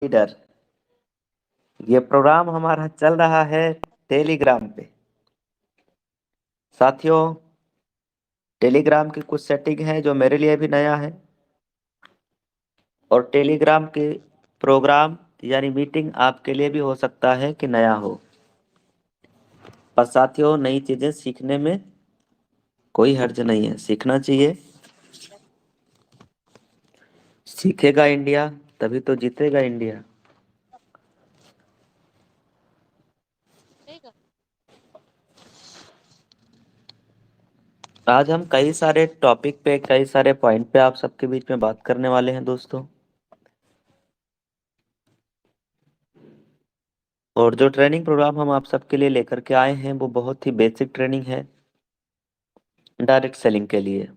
Leader. ये programme हमारा चल रहा है टेलीग्राम पे। साथियों, टेलीग्राम की कुछ सेटिंग है जो मेरे लिए भी नया है। और टेलीग्राम के प्रोग्राम यानी मीटिंग आपके लिए भी हो सकता है कि नया हो। पर साथियों, नई चीजें सीखने में कोई हर्ज नहीं है, सीखना चाहिए। सीखेगा इंडिया तभी तो जीतेगा इंडिया। आज हम कई सारे टॉपिक पे, कई सारे पॉइंट पे आप सबके बीच में बात करने वाले हैं दोस्तों। और जो ट्रेनिंग प्रोग्राम हम आप सबके लिए लेकर के आए हैं वो बहुत ही बेसिक ट्रेनिंग है डायरेक्ट सेलिंग के लिए।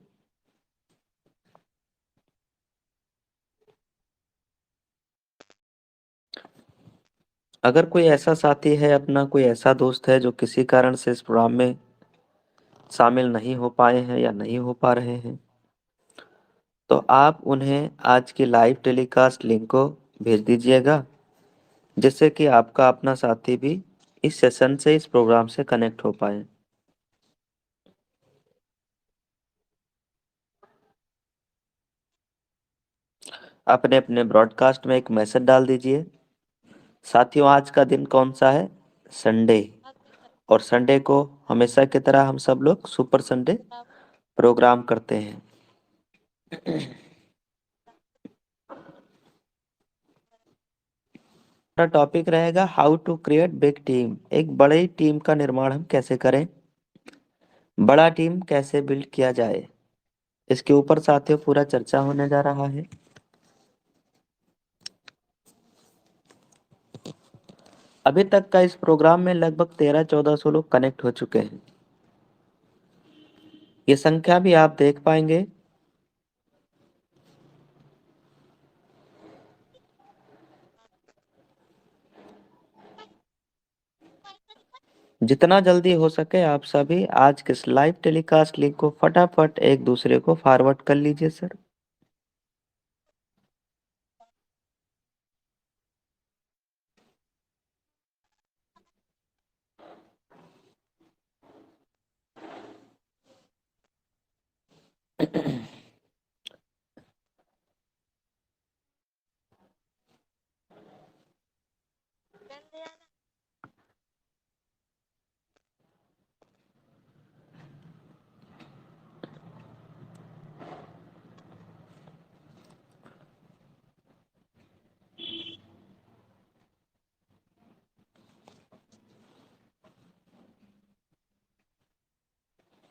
अगर कोई ऐसा साथी है, अपना कोई ऐसा दोस्त है जो किसी कारण से इस प्रोग्राम में शामिल नहीं हो पाए हैं या नहीं हो पा रहे हैं, तो आप उन्हें आज की लाइव टेलीकास्ट लिंक को भेज दीजिएगा, जिससे कि आपका अपना साथी भी इस सेशन से, इस प्रोग्राम से कनेक्ट हो पाए। अपने अपने ब्रॉडकास्ट में एक मैसेज डाल दीजिए, साथियों आज का दिन कौन सा है? संडे। और संडे को हमेशा की तरह हम सब लोग सुपर संडे प्रोग्राम करते हैं। हमारा टॉपिक रहेगा how to create big team. एक बड़ी टीम का निर्माण हम कैसे करें, बड़ा टीम कैसे बिल्ड किया जाए, इसके ऊपर साथियों पूरा चर्चा होने जा रहा है। अभी तक का इस प्रोग्राम में लगभग 1300-1400 लोग कनेक्ट हो चुके हैं। ये संख्या भी आप देख पाएंगे। जितना जल्दी हो सके आप सभी आज के इस लाइव टेलीकास्ट लिंक को फटाफट एक दूसरे को फॉरवर्ड कर लीजिए सर।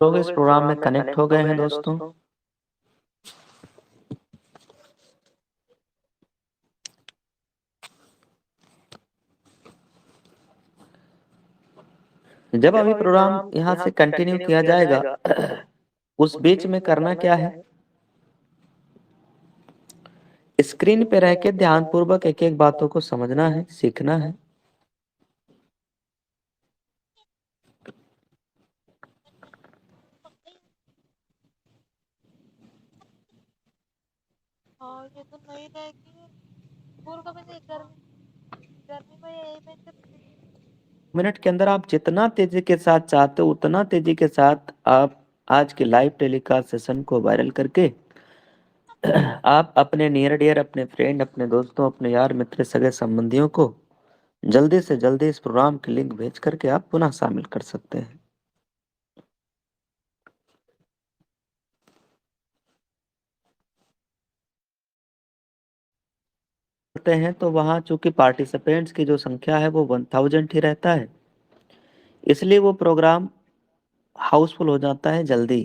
लोग इस प्रोग्राम में कनेक्ट हो गए हैं दोस्तों। जब अभी प्रोग्राम यहाँ से कंटिन्यू किया जाएगा, उस बीच में करना क्या है, स्क्रीन पे रह के ध्यानपूर्वक एक एक बातों को समझना है, सीखना है। मिनट के अंदर आप जितना तेजी के साथ चाहते हो उतना तेजी के साथ आप आज के लाइव टेलीकास्ट सेशन को वायरल करके आप अपने नियर डियर, अपने फ्रेंड, अपने दोस्तों, अपने यार मित्र, सगे संबंधियों को जल्दी से जल्दी इस प्रोग्राम की लिंक भेज करके आप पुनः शामिल कर सकते हैं। करते हैं तो वहाँ चूंकि पार्टिसिपेंट्स की जो संख्या है वो 1000 ही रहता है, इसलिए वो प्रोग्राम हाउसफुल हो जाता है जल्दी।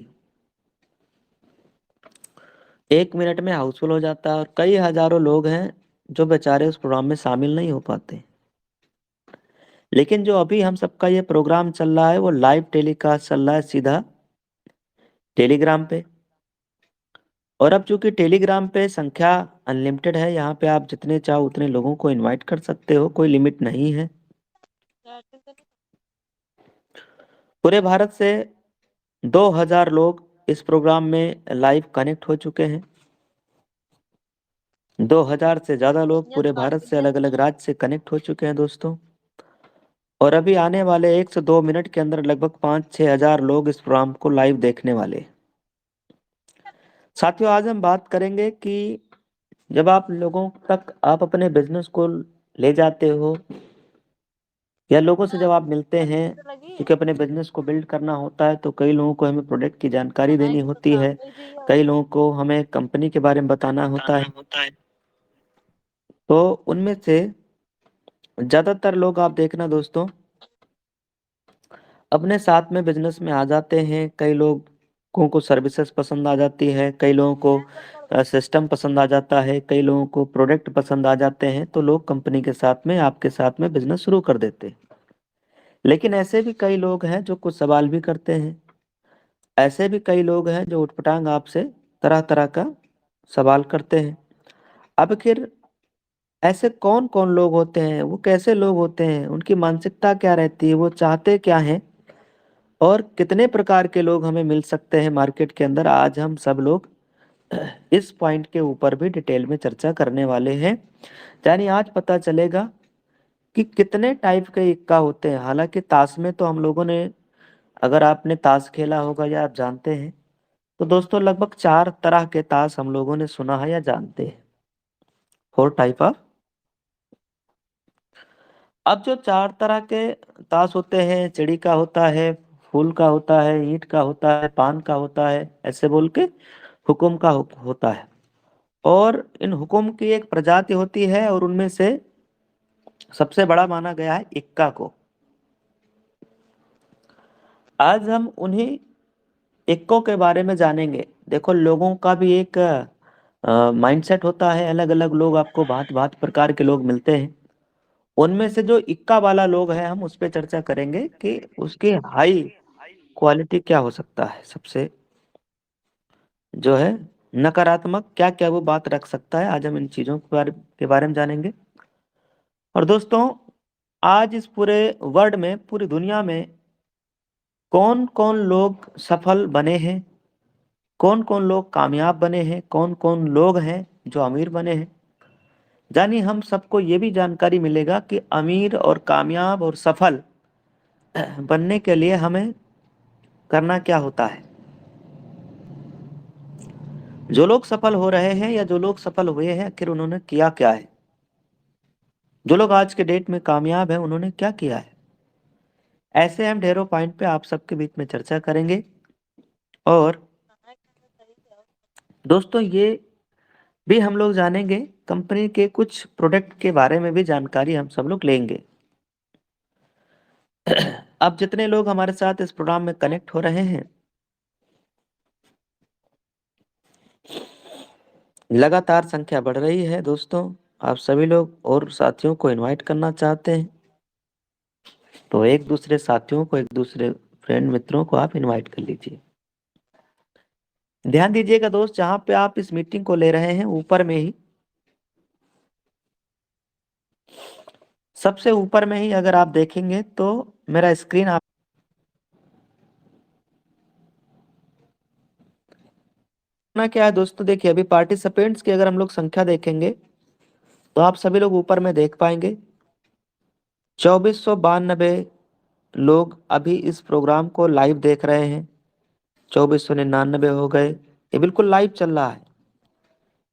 1 मिनट में हाउसफुल हो जाता है और कई हजारों लोग हैं जो बेचारे उस प्रोग्राम में शामिल नहीं हो पाते। लेकिन जो अभी हम सबका ये प्रोग्राम चल रहा है वो लाइव टेलीकास्ट चल रहा है सीधा टेलीग्राम पे। और अब चूंकि टेलीग्राम पे संख्या अनलिमिटेड है, यहाँ पे आप जितने चाहो उतने लोगों को इनवाइट कर सकते हो, कोई लिमिट नहीं है। पूरे भारत से 2000 लोग इस प्रोग्राम में लाइव कनेक्ट हो चुके हैं। 2000 से ज्यादा लोग बिजनेस पूरे का भारत से अलग बिजनेस अलग राज्य से कनेक्ट हो चुके हैं दोस्तों। और अभी आने वाले 1 से 2 मिनट के अंदर लगभग 5-6 हजार लोग इस प्रोग्राम को लाइव देखने वाले हैं। साथियों, आज हम बात करेंगे कि जब आप लोगों तक आप अपने बिजनेस को ले जाते हो या लोगों से जब आप मिलते हैं, तो लगी क्योंकि अपने बिजनेस को बिल्ड करना होता है तो कई लोगों को हमें प्रोडक्ट की जानकारी है देनी कि तो होती काम है, नहीं चाहिए कई लोगों को हमें कंपनी के बारे में बताना होता है। तो उनमें से ज्यादातर लोग आप देखना दोस्तों अपने साथ में बिजनेस में आ जाते हैं। कई लोगों को सर्विसेज पसंद आ जाती है, कई लोगों को सिस्टम पसंद आ जाता है, कई लोगों को प्रोडक्ट पसंद आ जाते हैं, तो लोग कंपनी के साथ में आपके साथ में बिजनेस शुरू कर देते हैं। लेकिन ऐसे भी कई लोग हैं जो कुछ सवाल भी करते हैं, ऐसे भी कई लोग हैं जो उठपटांग आपसे तरह तरह का सवाल करते हैं। अब आखिर ऐसे कौन कौन लोग होते हैं, वो कैसे लोग होते हैं, उनकी मानसिकता क्या रहती है, वो चाहते क्या हैं, और कितने प्रकार के लोग हमें मिल सकते हैं मार्केट के अंदर, आज हम सब लोग इस पॉइंट के ऊपर भी डिटेल में चर्चा करने वाले हैं। यानी आज पता चलेगा कि कितने टाइप के इक्का होते हैं। हालांकि ताश में तो हम लोगों ने, अगर आपने ताश खेला होगा या आप जानते हैं, तो दोस्तों लगभग 4 तरह के ताश हम लोगों ने सुना है या जानते हैं। 4 टाइप ऑफ। अब जो 4 तरह के ताश होते हैं, चिड़ी का होता है, फूल का होता है, ईंट का होता है, पान का होता है, ऐसे बोल के हुकुम का होता है। और इन हुकुम की एक प्रजाति होती है और उनमें से सबसे बड़ा माना गया है इक्का को। आज हम उन्हीं इक्को के बारे में जानेंगे। देखो, लोगों का भी एक माइंडसेट होता है, अलग अलग लोग, आपको भांत भांत प्रकार के लोग मिलते हैं। उनमें से जो इक्का वाला लोग है, हम उस पर चर्चा करेंगे कि उसकी हाई क्वालिटी क्या हो सकता है, सबसे जो है नकारात्मक क्या क्या वो बात रख सकता है। आज हम इन चीजों के बारे में जानेंगे। और दोस्तों, आज इस पूरे वर्ल्ड में, पूरी दुनिया में कौन कौन लोग सफल बने हैं, कौन कौन लोग कामयाब बने हैं, कौन कौन लोग हैं जो अमीर बने हैं, यानी हम सबको ये भी जानकारी मिलेगा कि अमीर और कामयाब और सफल बनने के लिए हमें करना क्या होता है। जो लोग सफल हो रहे हैं या जो लोग सफल हुए हैं, आखिर उन्होंने किया क्या है, जो लोग आज के डेट में कामयाब हैं उन्होंने क्या किया है। ऐसे हम ढेरों पॉइंट पे आप सबके बीच में चर्चा करेंगे। और दोस्तों, ये भी हम लोग जानेंगे, कंपनी के कुछ प्रोडक्ट के बारे में भी जानकारी हम सब लोग लेंगे। अब जितने लोग हमारे साथ इस प्रोग्राम में कनेक्ट हो रहे हैं, लगातार संख्या बढ़ रही है दोस्तों। आप सभी लोग और साथियों को इनवाइट करना चाहते हैं, तो एक दूसरे साथियों को, एक दूसरे फ्रेंड मित्रों को आप इनवाइट कर लीजिए। ध्यान दीजिएगा दोस्त, जहां पे आप इस मीटिंग को ले रहे हैं, ऊपर में ही, सबसे ऊपर में ही अगर आप देखेंगे तो मेरा स्क्रीन आप ना क्या है दोस्तों, देखिए अभी पार्टिसिपेंट्स की अगर हम लोग संख्या देखेंगे तो आप सभी लोग ऊपर में देख पाएंगे 2492 लोग अभी इस प्रोग्राम को लाइव देख रहे हैं। 2499 हो गए, ये बिल्कुल लाइव चल रहा है,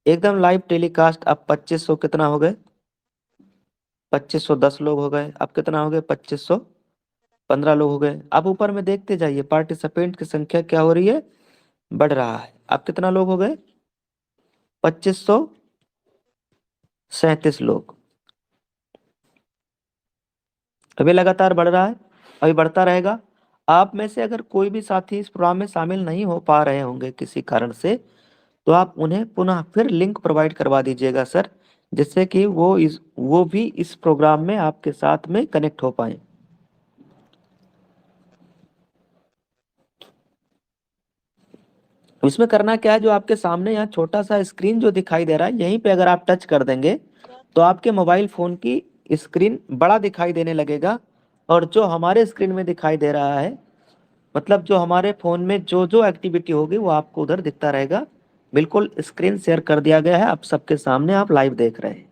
एकदम लाइव टेलीकास्ट। अब 2500 कितना हो गए, 2510 लोग हो गए। अब कितना हो गए, 2515 लोग हो गए। अब ऊपर में देखते जाइए पार्टिसिपेंट की संख्या क्या हो रही है, बढ़ रहा है। अब कितना लोग हो गए, 2537 लोग। अभी लगातार बढ़ रहा है, अभी बढ़ता रहेगा। आप में से अगर कोई भी साथी इस प्रोग्राम में शामिल नहीं हो पा रहे होंगे किसी कारण से, तो आप उन्हें पुनः फिर लिंक प्रोवाइड करवा दीजिएगा सर, जिससे कि वो भी इस प्रोग्राम में आपके साथ में कनेक्ट हो पाए। इसमें करना क्या है, जो आपके सामने यहाँ छोटा सा स्क्रीन जो दिखाई दे रहा है, यहीं पे अगर आप टच कर देंगे तो आपके मोबाइल फोन की स्क्रीन बड़ा दिखाई देने लगेगा। और जो हमारे स्क्रीन में दिखाई दे रहा है, मतलब जो हमारे फोन में जो जो एक्टिविटी होगी वो आपको उधर दिखता रहेगा। बिल्कुल स्क्रीन शेयर कर दिया गया है, आप सबके सामने आप लाइव देख रहे हैं।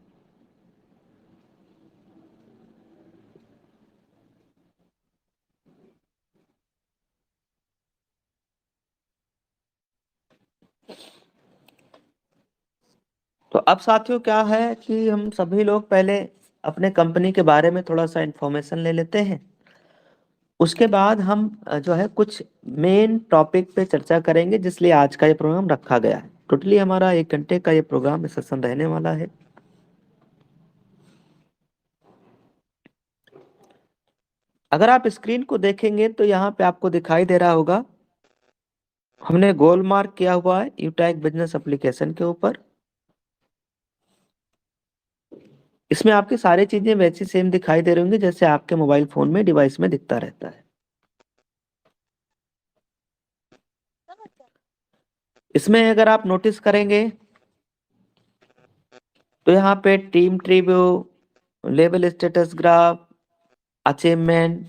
तो अब साथियों क्या है कि हम सभी लोग पहले अपने कंपनी के बारे में थोड़ा सा इंफॉर्मेशन ले लेते हैं। उसके बाद हम जो है कुछ मेन टॉपिक पे चर्चा करेंगे, जिसलिए आज का ये प्रोग्राम रखा गया है। टोटली हमारा 1 घंटे का ये प्रोग्राम सेशन रहने वाला है। अगर आप स्क्रीन को देखेंगे तो यहाँ पे आपको दिखाई दे रहा होगा, हमने गोल मार्क किया हुआ है यूटैग बिजनेस एप्लीकेशन के ऊपर। इसमें आपकी सारी चीजें वैसी सेम दिखाई दे रही होंगी जैसे आपके मोबाइल फोन में डिवाइस में दिखता रहता है। इसमें अगर आप नोटिस करेंगे तो यहाँ पे team tree view, level status graph, achievement,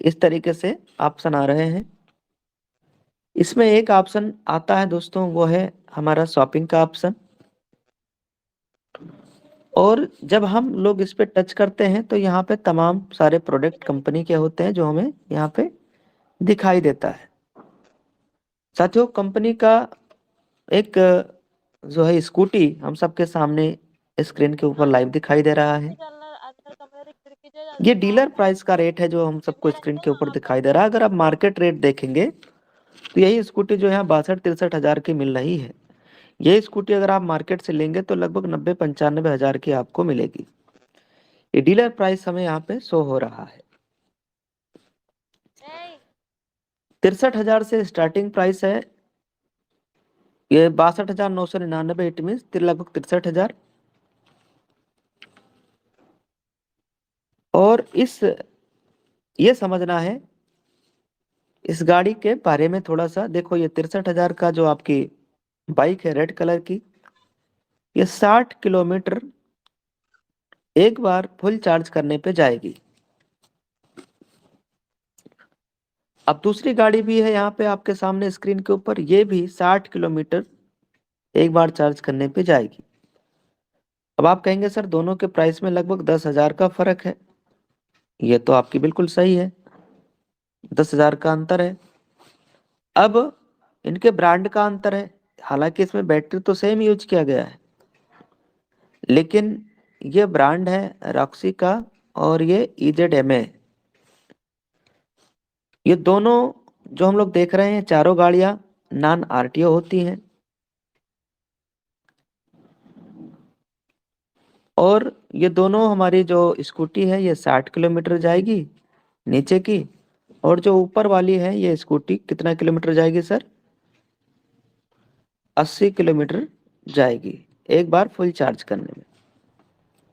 इस तरीके से ऑप्शन आ रहे हैं। इसमें एक ऑप्शन आता है दोस्तों, वो है हमारा शॉपिंग का ऑप्शन। और जब हम लोग इस पे टच करते हैं तो यहाँ पे तमाम सारे प्रोडक्ट कंपनी के होते हैं जो हमें यहाँ पे दिखाई देता है। साथियों कंपनी का एक जो है स्कूटी हम सबके सामने स्क्रीन के ऊपर लाइव दिखाई दे रहा है। ये डीलर प्राइस का रेट है जो हम सबको स्क्रीन के ऊपर दिखाई दे रहा है। अगर आप मार्केट रेट देखेंगे तो यही स्कूटी जो है 62-63 हजार की मिल रही है। ये स्कूटी अगर आप मार्केट से लेंगे तो लगभग 90-95 हजार की आपको मिलेगी। ये डीलर प्राइस हमें यहाँ पे शो हो रहा है। 63 हजार से स्टार्टिंग प्राइस है। ये 62,999, इट मीन लगभग 63 हजार। और ये समझना है इस गाड़ी के बारे में थोड़ा सा। देखो ये 63 हजार का जो आपकी बाइक है रेड कलर की, ये 60 किलोमीटर एक बार फुल चार्ज करने पे जाएगी। अब दूसरी गाड़ी भी है यहाँ पे आपके सामने स्क्रीन के ऊपर, ये भी 60 किलोमीटर एक बार चार्ज करने पे जाएगी। अब आप कहेंगे सर दोनों के प्राइस में लगभग 10 हजार का फर्क है। ये तो आपकी बिल्कुल सही है, 10 हजार का अंतर है। अब इनके ब्रांड का अंतर है। हालांकि इसमें बैटरी तो सेम यूज किया गया है, लेकिन ये ब्रांड है रॉक्सी का और ये EZMA। ये दोनों जो हम लोग देख रहे हैं चारों गाड़ियां नॉन RTO होती हैं। और ये दोनों हमारी जो स्कूटी है ये 60 किलोमीटर जाएगी नीचे की, और जो ऊपर वाली है ये स्कूटी कितना किलोमीटर जाएगी सर? 80 किलोमीटर जाएगी एक बार फुल चार्ज करने में।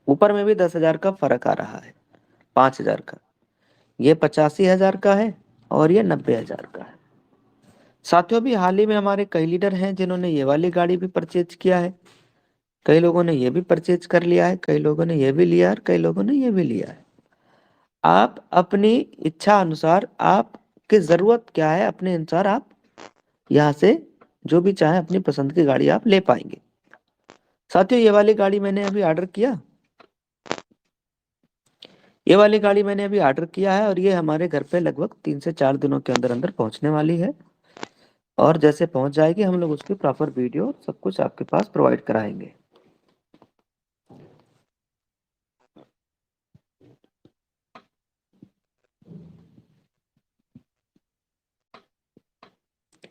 ऊपर में भी 10 हजार का फर्क आ रहा है, 5 हजार का। ये 85 हजार का है और ये 90 हजार का है। साथियों भी हाल ही में हमारे कई लीडर हैं जिन्होंने ये वाली गाड़ी भी परचेज किया है। कई लोगों ने ये भी परचेज कर लिया है, कई लोगों ने ये भी लिया और कई लोगों ने ये भी लिया है। आप अपनी इच्छा अनुसार, आपकी जरूरत क्या है अपने अनुसार आप यहाँ से जो भी चाहे अपनी पसंद की गाड़ी आप ले पाएंगे। साथियों ये वाली गाड़ी मैंने अभी ऑर्डर किया, ये वाली गाड़ी मैंने अभी ऑर्डर किया है और ये हमारे घर पे लगभग 3 से 4 दिनों के अंदर अंदर पहुंचने वाली है। और जैसे पहुंच जाएगी हम लोग उसकी प्रॉपर वीडियो सब कुछ आपके पास प्रोवाइड कराएंगे।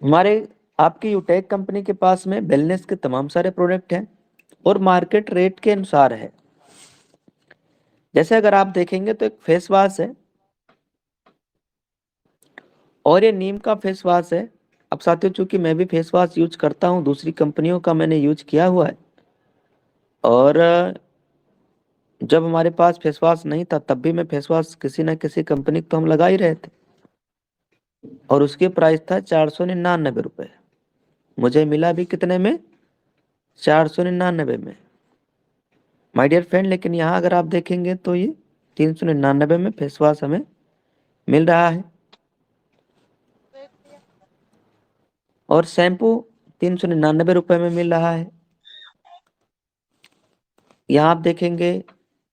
हमारे आपकी यूटेक कंपनी के पास में वेलनेस के तमाम सारे प्रोडक्ट हैं और मार्केट रेट के अनुसार है। जैसे अगर आप देखेंगे तो एक फेस वॉश है और ये नीम का फेस वॉश है। अब साथियों चूंकि मैं भी फेस वॉश यूज करता हूँ, दूसरी कंपनियों का मैंने यूज किया हुआ है। और जब हमारे पास फेस वॉश नहीं था तब भी मैं फेस वॉश किसी ना किसी कंपनी तो हम लगा ही रहे थे, और उसके प्राइस था 499 रुपये। मुझे मिला भी कितने में? 499 में, माय डियर फ्रेंड। लेकिन यहाँ अगर आप देखेंगे तो ये 399 में फेस वॉश हमें मिल रहा है। और शैम्पू ₹399 में मिल रहा है। यहाँ आप देखेंगे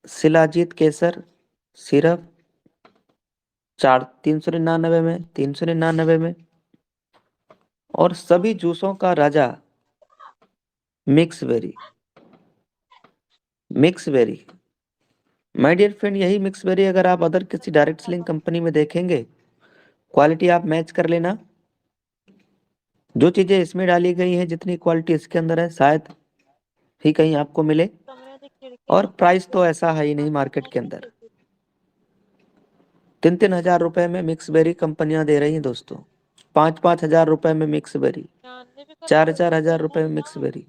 शिलाजीत केसर सिरप 399 में, 399 में। और सभी जूसों का राजा mix berry, mix berry. My dear friend, यही मिक्स बेरी अगर आप अदर किसी डायरेक्ट सेलिंग कंपनी में देखेंगे, क्वालिटी आप मैच कर लेना। जो चीजें इसमें डाली गई हैं, जितनी क्वालिटी इसके अंदर है, शायद ही कहीं आपको मिले। और प्राइस तो ऐसा है ही नहीं मार्केट के अंदर। 3-3 हजार रुपए में मिक्स बेरी कंपनियां दे रही हैं दोस्तों। 5-5 हजार रुपए में मिक्स बेरी, 4-4 हजार रुपए में मिक्स बेरी।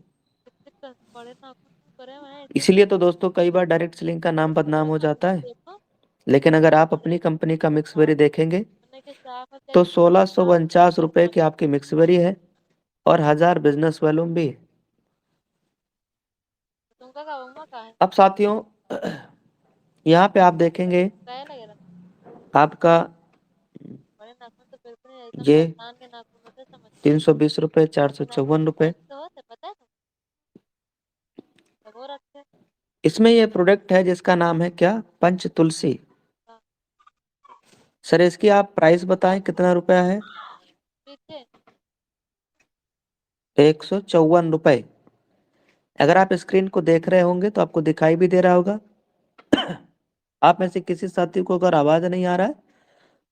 इसलिए तो दोस्तों कई बार डायरेक्ट सेलिंग का नाम बदनाम हो जाता है। लेकिन अगर आप अपनी कंपनी का मिक्स बेरी देखेंगे तो 1649 रुपए की आपकी मिक्स बेरी है और 1000 बिजनेस वॉल्यूम भी है। अब साथियों, यहाँ पे आप देखेंगे आपका ये 320 रुपए, 454 रुपए। इसमें ये प्रोडक्ट है जिसका नाम है क्या, पंच तुलसी। सर इसकी आप प्राइस बताएं कितना रुपया है। 154 रुपए। अगर आप स्क्रीन को देख रहे होंगे तो आपको दिखाई भी दे रहा होगा। आप में से किसी साथी को अगर आवाज नहीं आ रहा है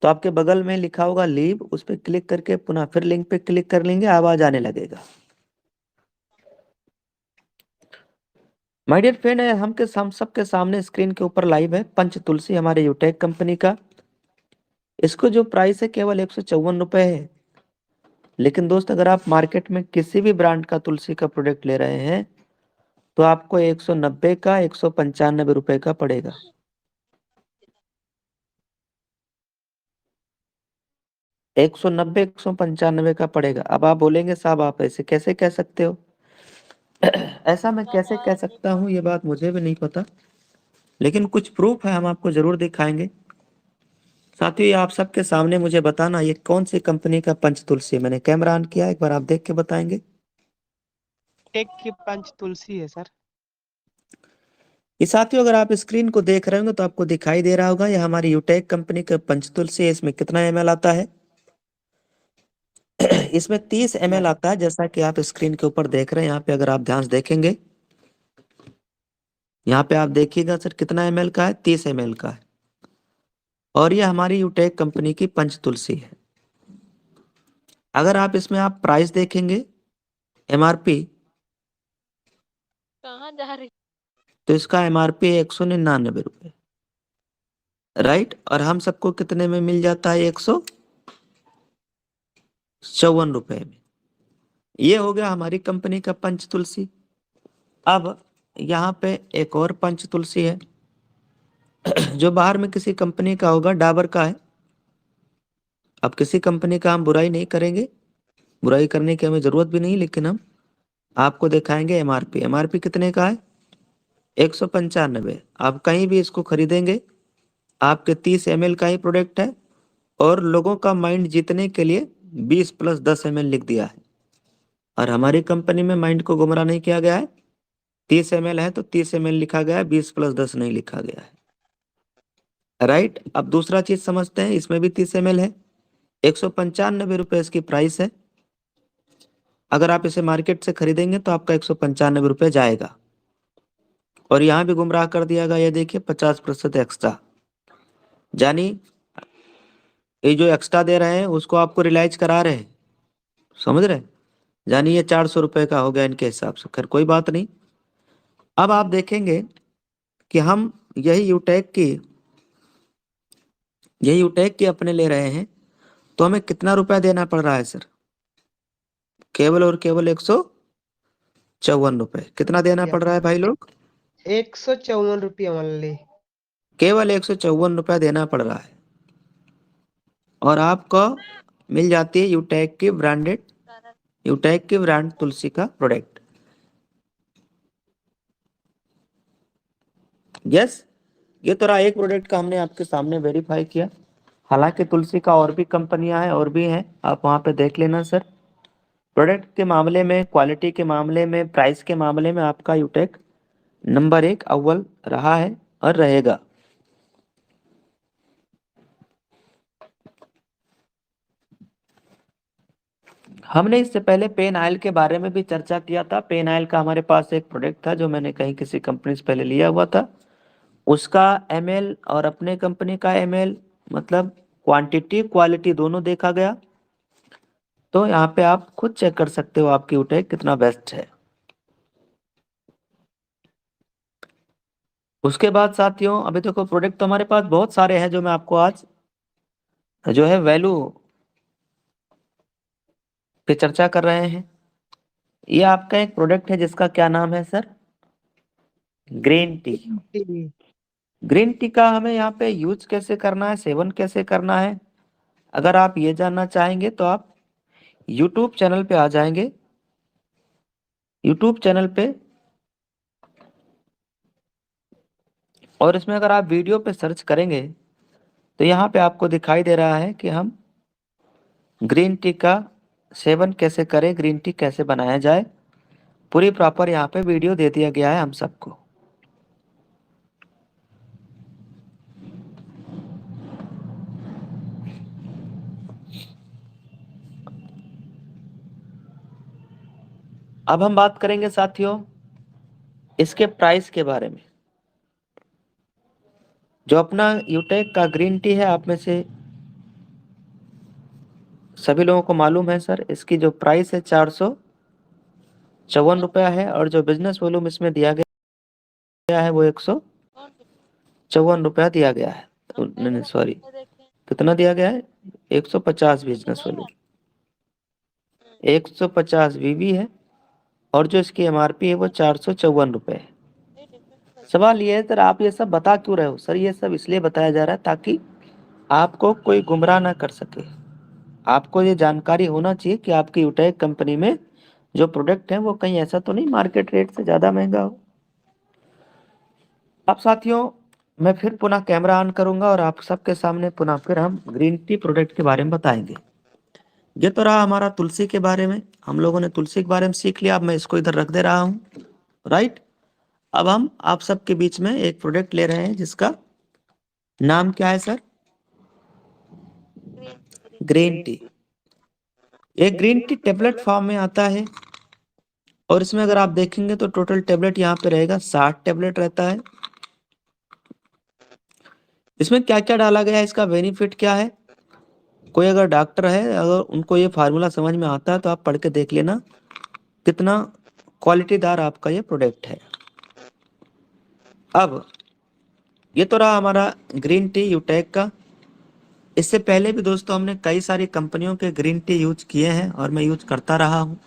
तो आपके बगल में लिखा होगा लीव, उस पर क्लिक करके पुनः फिर लिंक पे क्लिक कर लेंगे, आवाज आने लगेगा। माय डियर फ्रेंड, हम सबके सामने स्क्रीन के ऊपर लाइव है पंच तुलसी हमारे यूटेक कंपनी का। इसको जो प्राइस है केवल 154 रुपए है। लेकिन दोस्त अगर आप मार्केट में किसी भी ब्रांड का तुलसी का प्रोडक्ट ले रहे हैं तो आपको 190 का, 195 रुपए का पड़ेगा। एक 190, 195 का पड़ेगा। अब आप बोलेंगे साहब आप ऐसे कैसे कह सकते हो। ऐसा मैं कैसे कह सकता हूँ ये बात मुझे भी नहीं पता, लेकिन कुछ प्रूफ है हम आपको जरूर दिखाएंगे। साथियों ये आप सबके सामने मुझे बताना ये कौन सी कंपनी का पंच तुलसी है। मैंने कैमरा ऑन किया, एक बार आप देख के बताएंगे। टेक की पंच तुलसी है सर। ये साथियों अगर आप स्क्रीन को देख रहे होंगे तो आपको दिखाई दे रहा होगा, ये हमारी यूटेक कंपनी का पंच तुलसी है। इसमें कितना एमएल आता है। इसमें 30 एमएल आता है, जैसा कि आप स्क्रीन के ऊपर देख रहे हैं। यहाँ पे अगर आप ध्यान से देखेंगे, यहाँ पे आप देखिएगा सर कितना एमएल का है, 30 एमएल का है। और ये हमारी यूटेक कंपनी की पंच तुलसी है। अगर आप इसमें आप प्राइस देखेंगे, एमआरपी, कहाँ जा रही। तो इसका एमआरपी है 199 रुपए, राइट। और हम सबको कितने में मिल जाता है, 154 रुपए में। ये हो गया हमारी कंपनी का पंच तुलसी। अब यहाँ पे एक और पंच तुलसी है जो बाहर में किसी कंपनी का होगा, डाबर का है। अब किसी कंपनी का हम बुराई नहीं करेंगे, बुराई करने की हमें जरूरत भी नहीं, लेकिन हम आपको दिखाएंगे एमआरपी। एमआरपी कितने का है, 195। आप कहीं भी इसको खरीदेंगे, आपके 30 ml का ही प्रोडक्ट है और लोगों का माइंड जीतने के लिए 20 + 10 ml लिख दिया है। और हमारी कंपनी में माइंड को गुमराह नहीं किया गया है। 30 ml है तो 30 ml लिखा गया है, 20 + 10 नहीं लिखा गया है, राइट। अब दूसरा चीज समझते हैं, इसमें भी 30 ml है। 195 रुपए इसकी प्राइस है। अगर आप इसे मार्केट से खरीदेंगे तो आपका 195 रुपए जाएगा। और यहाँ भी गुमराह कर दिया गया, ये देखिए 50% एक्स्ट्रा, यानी ये जो एक्स्ट्रा दे रहे हैं उसको आपको रिलाइज करा रहे हैं, समझ रहे हैं। यानी ये 400 रुपए का हो गया इनके हिसाब से। खैर कोई बात नहीं। अब आप देखेंगे कि हम यही यूटेक की अपने ले रहे हैं तो हमें कितना रुपया देना पड़ रहा है सर, केवल और केवल 154 रुपए। कितना देना पड़ रहा है भाई लोग, 154 रुपया ओनली। केवल 154 रुपया देना पड़ रहा है। और आपको मिल जाती है यूटेक की ब्रांड तुलसी का प्रोडक्ट। यस, ये तो रहा एक प्रोडक्ट का हमने आपके सामने वेरीफाई किया। हालांकि तुलसी का और भी कंपनियां हैं और भी हैं, आप वहां पे देख लेना सर। प्रोडक्ट के मामले में, क्वालिटी के मामले में, प्राइस के मामले में आपका यूटेक नंबर 1 अव्वल रहा है और रहेगा। हमने इससे पहले पेन ऑयल के बारे में भी चर्चा किया था। पेन ऑयल का हमारे पास एक प्रोडक्ट था जो मैंने कहीं किसी कंपनी से पहले लिया हुआ था। उसका एमएल और अपने कंपनी का एमएल, मतलब क्वांटिटी क्वालिटी दोनों देखा गया। तो यहाँ पे आप खुद चेक कर सकते हो आपकी यूटेक कितना बेस्ट है। उसके बाद साथियों, अभी देखो प्रोडक्ट तो हमारे पास बहुत सारे हैं जो मैं आपको आज जो है वैल्यू पे चर्चा कर रहे हैं। ये आपका एक प्रोडक्ट है जिसका क्या नाम है sir? Green tea. T. Green tea का हमें यहाँ पे यूज कैसे करना है, सेवन कैसे करना है, अगर आप ये जानना चाहेंगे तो आप यूट्यूब चैनल पे आ जाएंगे। यूट्यूब चैनल पे, और इसमें अगर आप वीडियो पे सर्च करेंगे तो यहाँ पे आपको दिखाई दे रहा है कि हम ग्रीन टी का सेवन कैसे करें, ग्रीन टी कैसे बनाया जाए, पूरी प्रॉपर यहाँ पे वीडियो दे दिया गया है हम सबको। अब हम बात करेंगे साथियों इसके प्राइस के बारे में। जो अपना यूटेक का ग्रीन टी है, आप में से सभी लोगों को मालूम है सर, इसकी जो प्राइस है 454 रुपया है, और जो बिजनेस वॉल्यूम इसमें दिया गया है वो 154 रुपया दिया गया है। नहीं नहीं सॉरी, कितना दिया गया है? 150 बिजनेस वॉल्यूम, 150 वीवी है, और जो इसकी एमआरपी है वो 454 रुपये है। सवाल ये है सर, आप ये सब बता क्यों रहे हो? सर ये सब इसलिए बताया जा रहा है ताकि आपको कोई गुमराह ना कर सके। आपको ये जानकारी होना चाहिए कि आपकी यूटेक कंपनी में जो प्रोडक्ट है वो कहीं ऐसा तो नहीं मार्केट रेट से ज्यादा महंगा हो। अब साथियों मैं फिर पुनः कैमरा ऑन करूंगा और आप सबके सामने पुनः फिर हम ग्रीन टी प्रोडक्ट के बारे में बताएंगे। ये तो रहा हमारा तुलसी के बारे में, हम लोगों ने तुलसी के बारे में सीख लिया। अब मैं इसको इधर रख दे रहा हूँ, राइट। अब हम आप सबके बीच में एक प्रोडक्ट ले रहे हैं जिसका नाम क्या है सर? Green tea. एक ग्रीन टी टेबलेट फॉर्म में आता है, और इसमें अगर आप देखेंगे तो टोटल टेबलेट यहाँ पे रहेगा 60 टेबलेट रहता है। इसमें क्या क्या डाला गया है, इसका बेनिफिट क्या है? कोई अगर डॉक्टर है, अगर उनको ये फार्मूला समझ में आता है तो आप पढ़ के देख लेना कितना क्वालिटीदार आपका ये प्रोडक्ट है। अब ये तो रहा हमारा ग्रीन टी यूटेक का। इससे पहले भी दोस्तों हमने कई सारी कंपनियों के ग्रीन टी यूज किए हैं और मैं यूज करता रहा हूँ।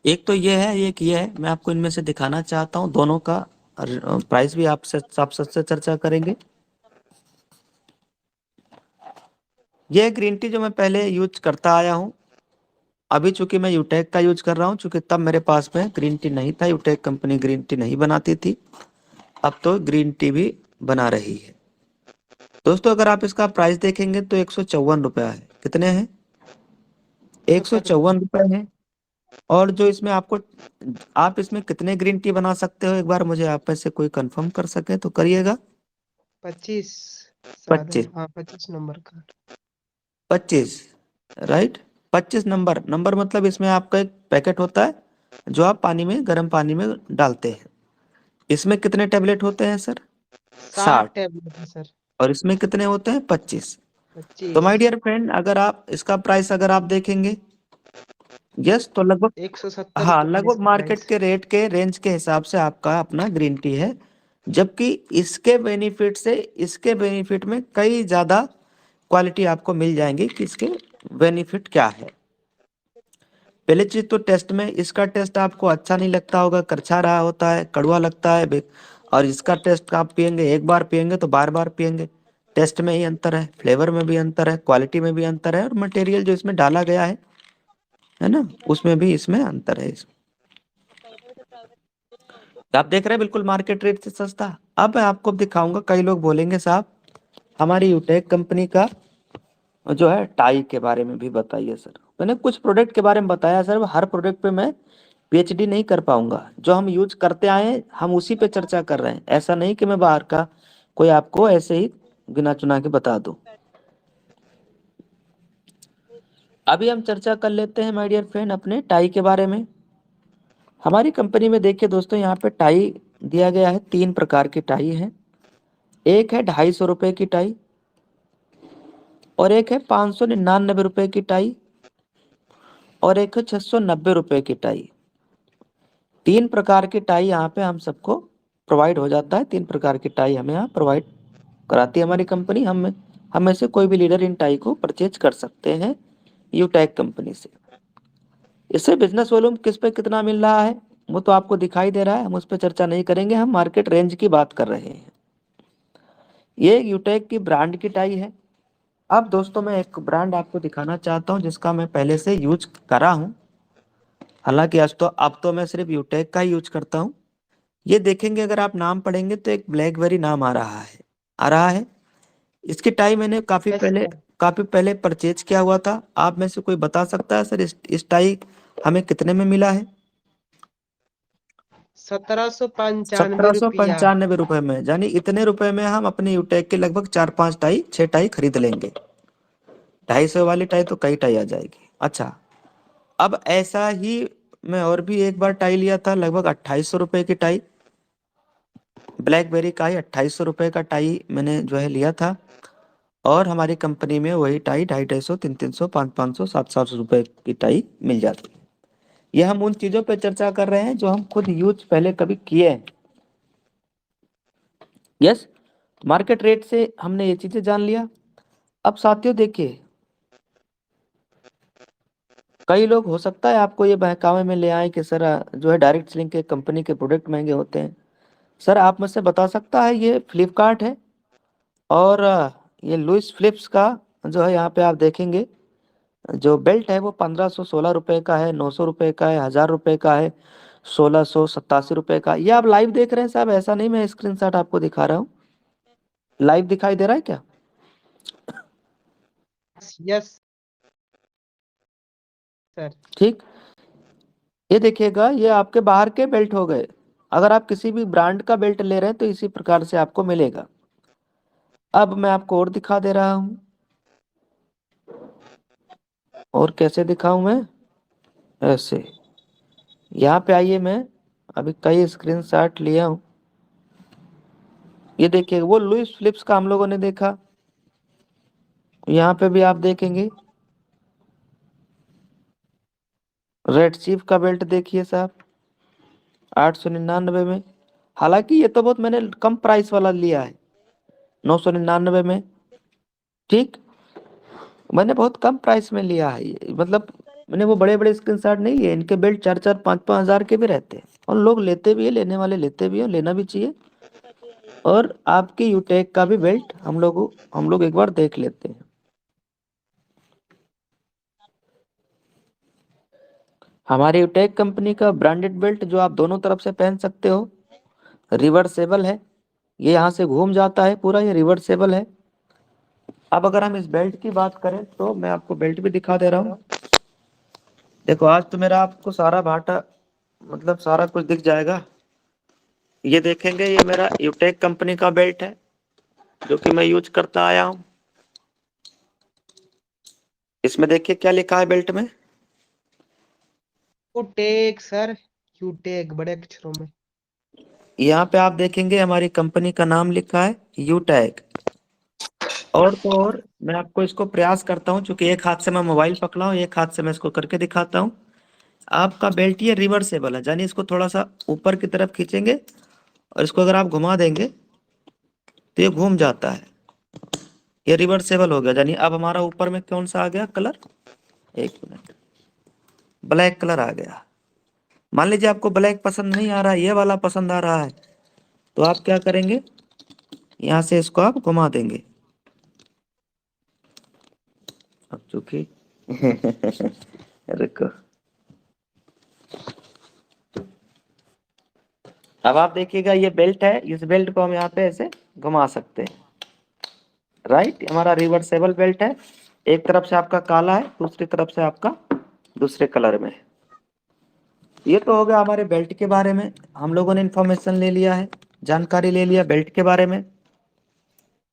एक तो ये है, एक ये है, मैं आपको इनमें से दिखाना चाहता हूँ दोनों का प्राइस भी आपसे आप सबसे चर्चा करेंगे। ये ग्रीन टी जो मैं पहले यूज करता आया हूँ, अभी चूंकि मैं यूटेक का यूज कर रहा हूँ, चूंकि तब मेरे पास में ग्रीन टी नहीं था, यूटेक कंपनी ग्रीन टी नहीं बनाती थी, अब तो ग्रीन टी भी बना रही है। दोस्तों अगर आप इसका प्राइस देखेंगे तो 154 रुपया है। कितने हैं? 154 रुपये है। और जो इसमें आपको, आप इसमें कितने ग्रीन टी बना सकते हो, एक बार मुझे आप में से कोई कंफर्म कर सके तो करिएगा। 25 शायद है, 25। हाँ 25 नंबर का। 25, राइट। 25 नंबर मतलब इसमें आपका एक पैकेट होता है जो आप पानी में, गर्म पानी में डालते हैं। इसमें कितने टेबलेट होते हैं सर? 60 60। टैबलेट है सर। और इसमें कितने होते हैं? 25। तो 25। माय डियर फ्रेंड, अगर आप इसका प्राइस अगर आप देखेंगे, यस, तो लगभग, 170 हाँ, रुपये है लगभग इसका मार्केट प्राइस। के रेट के रेंज के हिसाब से आपका अपना ग्रीन टी है। जबकि इसके बेनिफिट से, इसके बेनिफिट में कई ज्यादा क्वालिटी आपको मिल जाएंगी कि इसके बेनिफिट क्या है। पहली चीज तो टेस्ट में, इसका टेस्ट आपको अच्छा नहीं लगता होगा, करछा रहा होता है, कड़वा लगता है और इसका टेस्ट आप पियेंगे, एक बार पियेंगे तो बार बार पियेंगे। टेस्ट में ही अंतर है, फ्लेवर में भी अंतर है, क्वालिटी में भी अंतर है, और मटेरियल जो इसमें डाला गया है ना, उसमें भी इसमें अंतर है। आप देख रहे हैं बिल्कुल मार्केट रेट से सस्ता। अब मैं आपको दिखाऊंगा, कई लोग बोलेंगे साहब हमारी यूटेक कंपनी का जो है टाई के बारे में भी बताइए सर। मैंने कुछ प्रोडक्ट के बारे में बताया सर, हर प्रोडक्ट पे मैं पीएचडी नहीं कर पाऊंगा। जो हम यूज करते आए हैं हम उसी पे चर्चा कर रहे हैं, ऐसा नहीं कि मैं बाहर का कोई आपको ऐसे ही गिना चुना के बता दूं। अभी हम चर्चा कर लेते हैं माय डियर फ्रेंड अपने टाई के बारे में। हमारी कंपनी में देखिए दोस्तों, यहाँ पे टाई दिया गया है, 3 प्रकार की टाई है। एक है 250 रुपए की टाई, और एक है 599 रुपए की टाई, और एक है 690 रुपए की टाई। 3 प्रकार की टाई यहाँ पे हम सबको प्रोवाइड हो जाता है। 3 प्रकार की टाई हमें यहाँ प्रोवाइड कराती है हमारी कंपनी। हम में से कोई भी लीडर इन टाई को परचेज कर सकते हैं यूटैक कंपनी से। इससे बिजनेस वॉल्यूम किस पे कितना मिल रहा है वो तो आपको दिखाई दे रहा है, हम उस पर चर्चा नहीं करेंगे, हम मार्केट रेंज की बात कर रहे हैं। ये यूटेक की ब्रांड की टाई है। अब दोस्तों मैं एक ब्रांड आपको दिखाना चाहता हूँ जिसका मैं पहले से यूज करा हूँ। हालांकि आज तो अब तो मैं सिर्फ यूटेक का ही यूज करता हूँ। ये देखेंगे अगर आप नाम पढ़ेंगे तो एक ब्लैकबेरी नाम आ रहा है। इसकी टाई मैंने यस सर। काफी पहले परचेज किया हुआ था। आप में से कोई बता सकता है सर इस टाई हमें कितने में मिला है? 1795 रुपया। 1795 रुपए में, यानी इतने रुपए में हम अपने यूटेक के लगभग 4-5 टाई 6 टाई खरीद लेंगे। 250 वाली टाई तो कई टाई आ जाएगी। अच्छा, अब ऐसा ही मैं और भी एक बार टाई लिया था, लगभग 2800 रुपए की टाई। ब्लैकबेरी का ही 2800 रुपए का टाई मैंने जो है लिया था। और हमारी कंपनी में वही टाई 250, 250, 300, 500, 500, 700 रुपए की टाई मिल जाती है। यह हम उन चीजों पर चर्चा कर रहे हैं जो हम खुद यूज पहले कभी किए हैं। यस, मार्केट रेट से हमने ये चीजें जान लिया। अब साथियों देखिए, कई लोग हो सकता है आपको ये बहकावे में ले आए कि सर जो है डायरेक्ट सेलिंग के कंपनी के प्रोडक्ट महंगे होते हैं। सर आप मुझसे बता सकता है ये फ्लिपकार्ट है, और ये लुइस फिलिप्स का जो है यहाँ पे आप देखेंगे जो बेल्ट है वो 1516 रुपए का है, 900 रुपए का है, 1000 रुपए का है, 1687 रुपए का। ये आप लाइव देख रहे हैं साहब, ऐसा नहीं मैं स्क्रीनशॉट आपको दिखा रहा हूँ। लाइव दिखाई दे रहा है क्या? Yes sir. ठीक, ये देखिएगा ये आपके बाहर के बेल्ट हो गए। अगर आप किसी भी ब्रांड का बेल्ट ले रहे हैं तो इसी प्रकार से आपको मिलेगा। अब मैं आपको और दिखा दे रहा हूँ। और कैसे दिखाऊं मैं? ऐसे, यहाँ पे आइए, मैं अभी कई स्क्रीनशॉट लिया हूँ। ये देखिए वो लुइस फिलिप्स का हम लोगों ने देखा, यहाँ पे भी आप देखेंगे रेड चीफ का बेल्ट देखिए साहब 899 में। हालांकि ये तो बहुत मैंने कम प्राइस वाला लिया है, 999 में। ठीक, मैंने बहुत कम प्राइस में लिया है ये, मतलब मैंने वो बड़े बड़े स्क्रीनशॉट नहीं लिए। इनके बेल्ट 4-4, 5-5 हजार के भी रहते हैं, और लोग लेते भी है, लेने वाले लेते भी है, लेना भी चाहिए। और आपकी यूटेक का भी बेल्ट हम लोग एक बार देख लेते हैं। हमारी यूटेक कंपनी का ब्रांडेड बेल्ट जो आप दोनों तरफ से पहन सकते हो, रिवर्सेबल है। ये यहाँ से घूम जाता है पूरा, ये रिवर्सेबल है। अब अगर हम इस बेल्ट की बात करें तो मैं आपको बेल्ट भी दिखा दे रहा हूँ। देखो आज तो मेरा आपको सारा भाटा मतलब सारा कुछ दिख जाएगा। ये देखेंगे ये मेरा यूटेक कंपनी का बेल्ट है जो कि मैं यूज करता आया हूँ। इसमें देखिए क्या लिखा है बेल्ट में। यूटेक सर, यूटेक बड़े अक्षरों में। यहाँ पे आप देखेंगे हमारी कंपनी का नाम लिखा है यूटैग। और तो और मैं आपको इसको प्रयास करता हूँ, क्योंकि एक हाथ से मैं मोबाइल पकड़ा हूँ, एक हाथ से मैं इसको करके दिखाता हूँ। आपका बेल्ट ये रिवर्सेबल है, यानी इसको थोड़ा सा ऊपर की तरफ खींचेंगे और इसको अगर आप घुमा देंगे तो ये घूम जाता है। ये रिवर्सेबल हो गया, यानी अब हमारा ऊपर में कौन सा आ गया कलर, एक मिनट, ब्लैक कलर आ गया। मान लीजिए आपको ब्लैक पसंद नहीं आ रहा है, ये वाला पसंद आ रहा है, तो आप क्या करेंगे, यहाँ से इसको आप घुमा देंगे। अब चूंकि रुको, अब आप देखिएगा ये बेल्ट है, इस बेल्ट को हम यहाँ पे ऐसे घुमा सकते हैं। राइट, हमारा रिवर्सेबल बेल्ट है। एक तरफ से आपका काला है, दूसरी तरफ से आपका दूसरे कलर में है। ये तो हो गया हमारे बेल्ट के बारे में। हम लोगों ने इंफॉर्मेशन ले लिया है, जानकारी ले लिया बेल्ट के बारे में।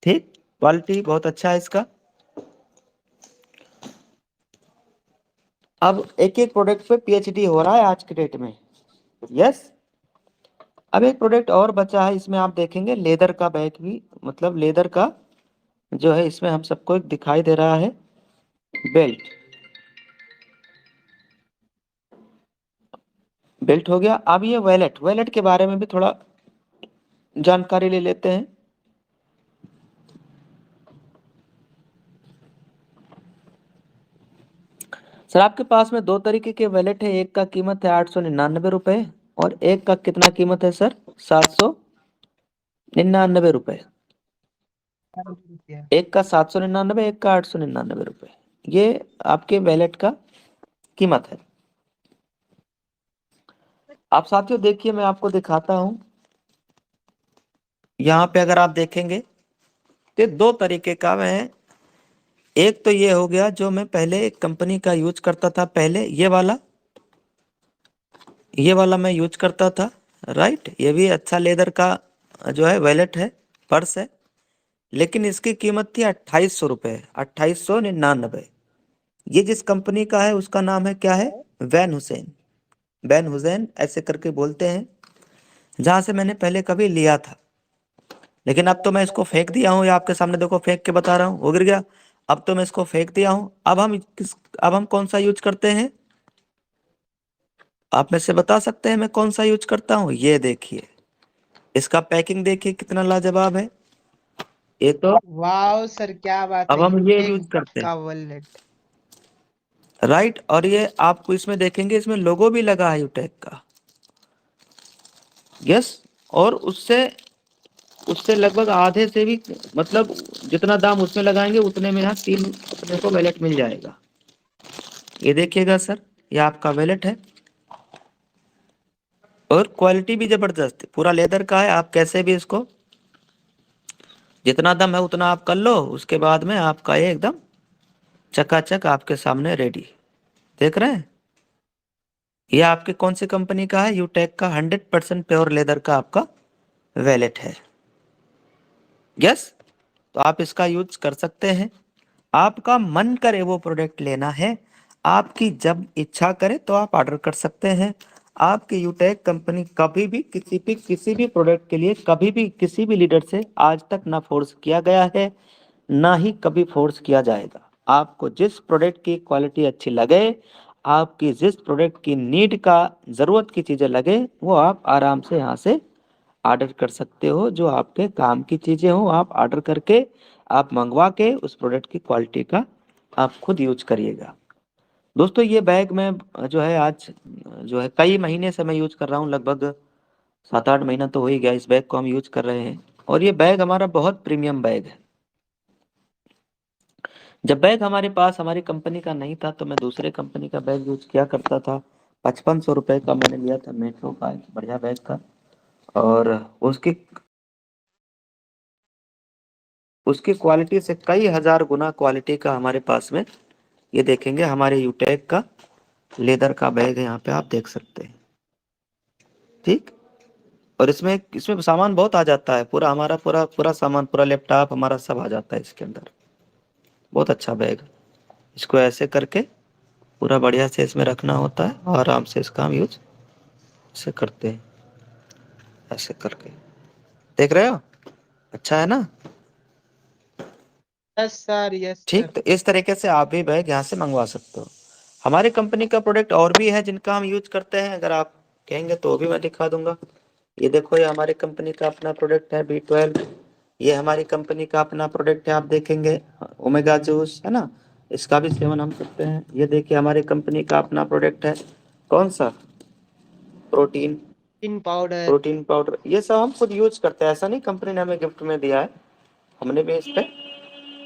ठीक, क्वालिटी बहुत अच्छा है इसका। अब एक एक प्रोडक्ट पे पीएचडी हो रहा है आज के डेट में। यस। अब एक प्रोडक्ट और बचा है, इसमें आप देखेंगे लेदर का बैग भी, मतलब लेदर का जो है इसमें हम सबको एक दिखाई दे रहा है बेल्ट। बेल्ट हो गया। अब ये वैलेट, वैलेट के बारे में भी थोड़ा जानकारी ले लेते हैं। सर आपके पास में दो तरीके के वैलेट है, एक का कीमत है 899 रुपए और एक का कितना कीमत है सर, 799 रुपए। रुपया। एक का 799, एक का 899 रुपए। ये आपके वैलेट का कीमत है। आप साथियों देखिए, मैं आपको दिखाता हूं। यहाँ पे अगर आप देखेंगे तो दो तरीके का है। एक तो ये हो गया जो मैं पहले एक कंपनी का यूज करता था, पहले ये वाला मैं यूज करता था। राइट, ये भी अच्छा लेदर का जो है वैलेट है, पर्स है। लेकिन इसकी कीमत थी 2800 रुपये, 2899। ये जिस कंपनी का है उसका नाम है क्या है, वैन हुसैन। वैन हुसैन ऐसे करके बोलते हैं, जहां से मैंने पहले कभी लिया था। लेकिन अब तो मैं इसको फेंक दिया हूँ, ये आपके सामने देखो फेंक के बता रहा हूँ, वो गिर गया। अब तो मैं इसको फेंक दिया हूँ। अब हम कौन सा यूज करते हैं, आप में से बता सकते हैं मैं कौन सा यूज करता हूँ। ये देखिए, इसका पैकिंग देखिए कितना लाजवाब है। ये तो वाह सर, क्या बात अब है, हम ये यूज यूटेक करते हैं। का वॉलेट। राइट, और ये आपको इसमें देखेंगे, इसमें लोगो भी लगा है यूटेक का। यस। और उससे उससे लगभग आधे से भी, मतलब जितना दाम उसमें लगाएंगे उतने में यहाँ तीन अपने को वैलेट मिल जाएगा। ये देखिएगा सर, ये आपका वैलेट है और क्वालिटी भी जबरदस्त है, पूरा लेदर का है। आप कैसे भी इसको जितना दम है उतना आप कर लो, उसके बाद में आपका ये एकदम चकाचक आपके सामने रेडी। देख रहे हैं, ये आपके कौन सी कंपनी का है, यूटेक का 100% प्योर लेदर का आपका वैलेट है। यस। तो आप इसका यूज कर सकते हैं। आपका मन करे वो प्रोडक्ट लेना है, आपकी जब इच्छा करे तो आप ऑर्डर कर सकते हैं। आपकी यूटेक कंपनी कभी भी किसी भी प्रोडक्ट के लिए कभी भी किसी भी लीडर से आज तक ना फोर्स किया गया है, ना ही कभी फोर्स किया जाएगा। आपको जिस प्रोडक्ट की क्वालिटी अच्छी लगे, आपकी जिस प्रोडक्ट की नीड का जरूरत की चीजें लगे, वो आप आराम से यहाँ से ऑर्डर कर सकते हो। जो आपके काम की चीजें हो आप ऑर्डर करके आप मंगवा के उस प्रोडक्ट की क्वालिटी का आप खुद यूज करिएगा। दोस्तों ये बैग मैं जो है आज जो है कई महीने से मैं यूज कर रहा हूँ, लगभग 7-8 महीना तो हो ही गया इस बैग को हम यूज कर रहे हैं। और ये बैग हमारा बहुत प्रीमियम बैग है। जब बैग हमारे पास हमारी कंपनी का नहीं था तो मैं दूसरे कंपनी का बैग यूज किया करता था। 5500 रुपये का मैंने लिया था, मेट्रो का एक बढ़िया बैग था। और उसकी उसकी क्वालिटी से कई हजार गुना क्वालिटी का हमारे पास में, ये देखेंगे हमारे यूटेक का लेदर का बैग है, यहाँ पे आप देख सकते हैं। ठीक। और इसमें इसमें सामान बहुत आ जाता है, पूरा हमारा पूरा पूरा सामान, पूरा लैपटॉप हमारा सब आ जाता है इसके अंदर। बहुत अच्छा बैग। इसको ऐसे करके पूरा बढ़िया से इसमें रखना होता है और आराम से इसका हम यूज ऐसे करते हैं, ऐसे करके। देख रहे हो, अच्छा है ना। यस सर, यस ठीक, सर। तो इस तरीके से आप भी बैग यहाँ से मंगवा सकते हो। हमारी कंपनी का प्रोडक्ट और भी है जिनका हम यूज करते हैं, अगर आप कहेंगे तो वो भी मैं दिखा दूंगा। ये देखो, ये हमारी कंपनी का अपना प्रोडक्ट है B12। ये हमारी कंपनी का अपना प्रोडक्ट है, आप देखेंगे ओमेगा जूस है ना, इसका भी सेवन हम करते हैं। ये देखिए हमारी कंपनी का अपना प्रोडक्ट है, कौन सा, प्रोटीन, इन पाउडर। Protein powder. ये सब हम खुद यूज करते हैं, ऐसा नहीं कंपनी ने हमें गिफ्ट में दिया है। हमने भी इस पे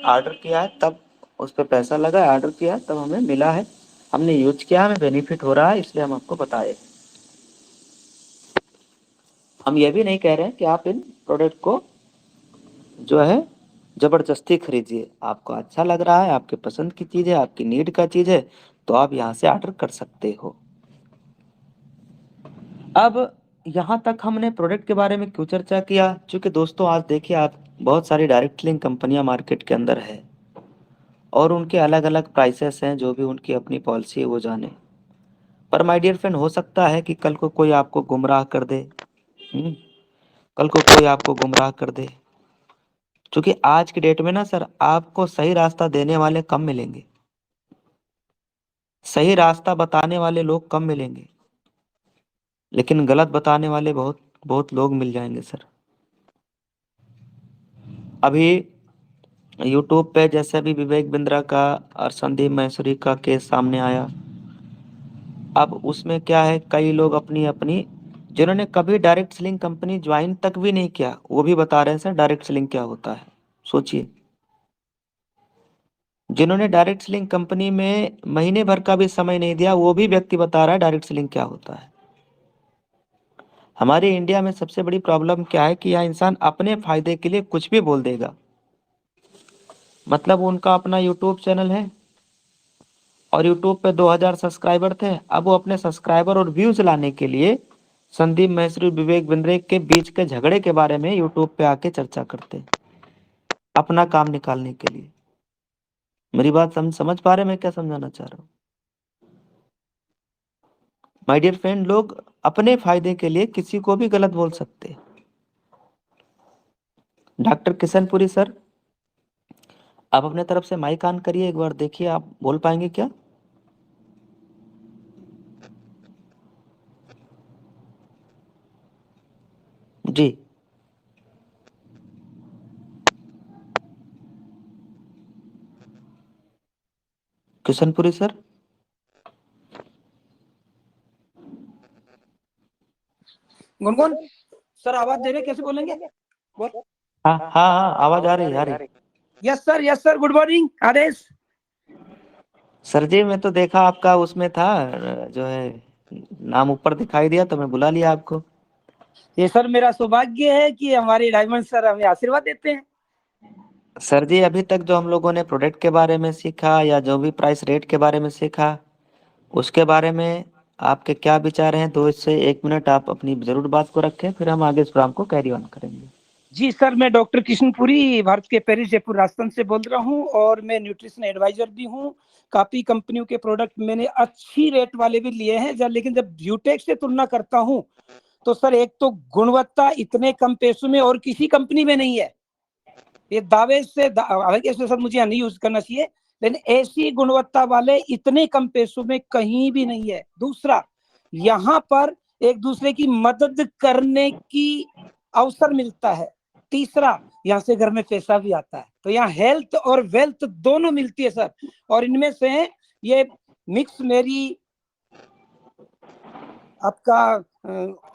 ऑर्डर किया है, तब उस पर पैसा लगा, ऑर्डर किया तब हमें मिला है, हमने यूज किया, हमें बेनिफिट हो रहा है, इसलिए हम आपको बताए। हम ये भी नहीं कह रहे हैं कि आप इन प्रोडक्ट को जो है जबरदस्ती खरीदिए। आपको अच्छा लग रहा है, आपके पसंद की चीज है, आपकी नीड का चीज है, तो आप यहाँ से ऑर्डर कर सकते हो। अब यहाँ तक हमने प्रोडक्ट के बारे में क्यों चर्चा किया, क्योंकि दोस्तों आज देखिए आप, बहुत सारी डायरेक्ट लिंक कंपनियां मार्केट के अंदर है और उनके अलग अलग प्राइसेस हैं, जो भी उनकी अपनी पॉलिसी है वो जाने। पर माय डियर फ्रेंड, हो सकता है कि कल को कोई आपको गुमराह कर दे। हम्म, कल को कोई आपको गुमराह कर दे, क्योंकि आज की डेट में ना सर, आपको सही रास्ता देने वाले कम मिलेंगे, सही रास्ता बताने वाले लोग कम मिलेंगे, लेकिन गलत बताने वाले बहुत बहुत लोग मिल जाएंगे सर। अभी यूट्यूब पे जैसे भी विवेक बिंद्रा का और संदीप मैसूरी का केस सामने आया, अब उसमें क्या है, कई लोग अपनी अपनी, जिन्होंने कभी डायरेक्ट सेलिंग कंपनी ज्वाइन तक भी नहीं किया, वो भी बता रहे हैं सर डायरेक्ट सेलिंग क्या होता है। सोचिए, जिन्होंने डायरेक्ट सेलिंग कंपनी में महीने भर का भी समय नहीं दिया, वो भी व्यक्ति बता रहा है डायरेक्ट सेलिंग क्या होता है। हमारे इंडिया में सबसे बड़ी प्रॉब्लम क्या है कि यहाँ इंसान अपने फायदे के लिए कुछ भी बोल देगा। मतलब उनका अपना यूट्यूब चैनल है और यूट्यूब पे 2000 सब्सक्राइबर थे, अब वो अपने सब्सक्राइबर और व्यूज लाने के लिए संदीप मैसूरी विवेक बिंद्रे के बीच के झगड़े के बारे में यूट्यूब पे आके चर्चा करते हैं, अपना काम निकालने के लिए। मेरी बात समझ पा रहे हैं मैं क्या समझाना चाह रहा हूँ? माय डियर फ्रेंड, लोग अपने फायदे के लिए किसी को भी गलत बोल सकते हैं। डॉक्टर किशनपुरी सर, आप अपने तरफ से माइक ऑन करिए, एक बार देखिए आप बोल पाएंगे क्या? जी। किशनपुरी सर। गुनगुन सर, आवाज दे रहे, कैसे बोलेंगे? बोल। हाँ हाँ हाँ, आवाज आ रही, आ रही। यस सर, गुड मॉर्निंग आदेश। सर जी, मैं तो देखा आपका उसमें था, जो है नाम ऊपर दिखाई दिया तो मैं बुला लिया आपको। ये सर मेरा सौभाग्य है कि हमारे डायमंड सर हमें आशीर्वाद देते हैं। सर जी, अभी तक जो हम लोगों ने प्रोडक्ट के बारे में सीखा या जो भी प्राइस रेट के बारे में सीखा, उसके बारे में आपके क्या विचार हैं? 2 से 1 मिनट आप अपनी जरूर बात को रखें, फिर हम आगे इस प्रोग्राम को कैरी ऑन करेंगे। जी सर, मैं डॉक्टर किशनपुरी भारत के पेरिस जयपुर राजस्थान से बोल रहा हूँ और मैं न्यूट्रिशन एडवाइजर भी हूँ। काफी कंपनियों के प्रोडक्ट मैंने अच्छी रेट वाले भी लिए हैं, लेकिन जब ब्यूटेक से तुलना करता हूँ तो सर, एक तो गुणवत्ता इतने कम पैसों में और किसी कंपनी में नहीं है। ये दावे से, हालांकि सर मुझे नहीं यूज करना चाहिए, लेकिन ऐसी गुणवत्ता वाले इतने कम पैसों में कहीं भी नहीं है। दूसरा, यहाँ पर एक दूसरे की मदद करने की अवसर मिलता है। तीसरा, यहाँ से घर में पैसा भी आता है, तो यहाँ हेल्थ और वेल्थ दोनों मिलती है सर। और इनमें से ये मिक्स मेरी, आपका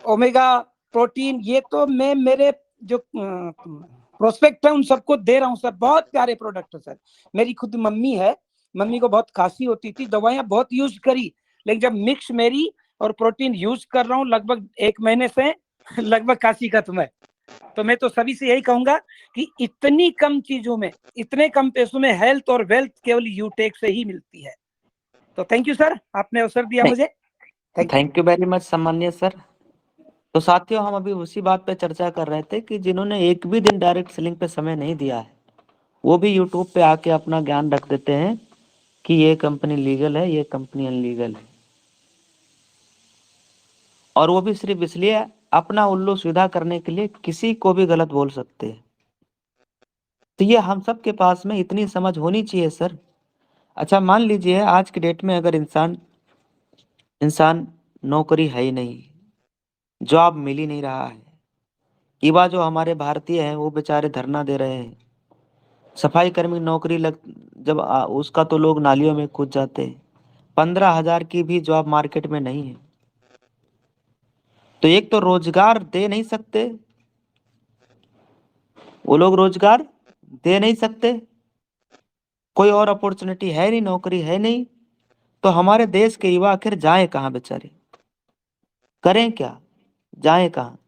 ओमेगा प्रोटीन, ये तो मैं मेरे जो प्रोस्पेक्ट है उन सबको दे रहा हूँ सर। बहुत प्यारे प्रोडक्ट है सर। मेरी खुद मम्मी है, मम्मी को बहुत खांसी होती थी, दवाइयां बहुत यूज करी, लेकिन जब मिक्स मेरी और प्रोटीन यूज कर रहा हूँ लगभग 1 महीने से, लगभग खांसी खत्म है। तो मैं तो सभी से यही कहूंगा कि इतनी कम चीजों में, इतने कम पैसों में हेल्थ और वेल्थ केवल यूटेक से ही मिलती है। तो थैंक यू सर, आपने अवसर दिया मुझे। थैंक यू वेरी मच सम्मान्य सर। तो साथियों, हम अभी उसी बात पे चर्चा कर रहे थे कि जिन्होंने एक भी दिन डायरेक्ट सेलिंग पे समय नहीं दिया है, वो भी यूट्यूब पे आके अपना ज्ञान रख देते हैं कि ये कंपनी लीगल है, ये कंपनी अनलीगल है, और वो भी सिर्फ इसलिए अपना उल्लू सीधा करने के लिए किसी को भी गलत बोल सकते हैं। तो ये हम सब के पास में इतनी समझ होनी चाहिए सर। अच्छा, मान लीजिए आज की डेट में अगर इंसान इंसान नौकरी है ही नहीं, जॉब मिल ही नहीं रहा है, युवा जो हमारे भारतीय हैं वो बेचारे धरना दे रहे हैं, सफाई कर्मी नौकरी लग, जब उसका तो लोग नालियों में कूद जाते हैं, 15,000 की भी जॉब मार्केट में नहीं है, तो एक तो रोजगार दे नहीं सकते, वो लोग रोजगार दे नहीं सकते, कोई और अपॉर्चुनिटी है नहीं, नौकरी है नहीं, तो हमारे देश के युवा आखिर जाए कहाँ बेचारे, करें क्या, जाए कहाँ?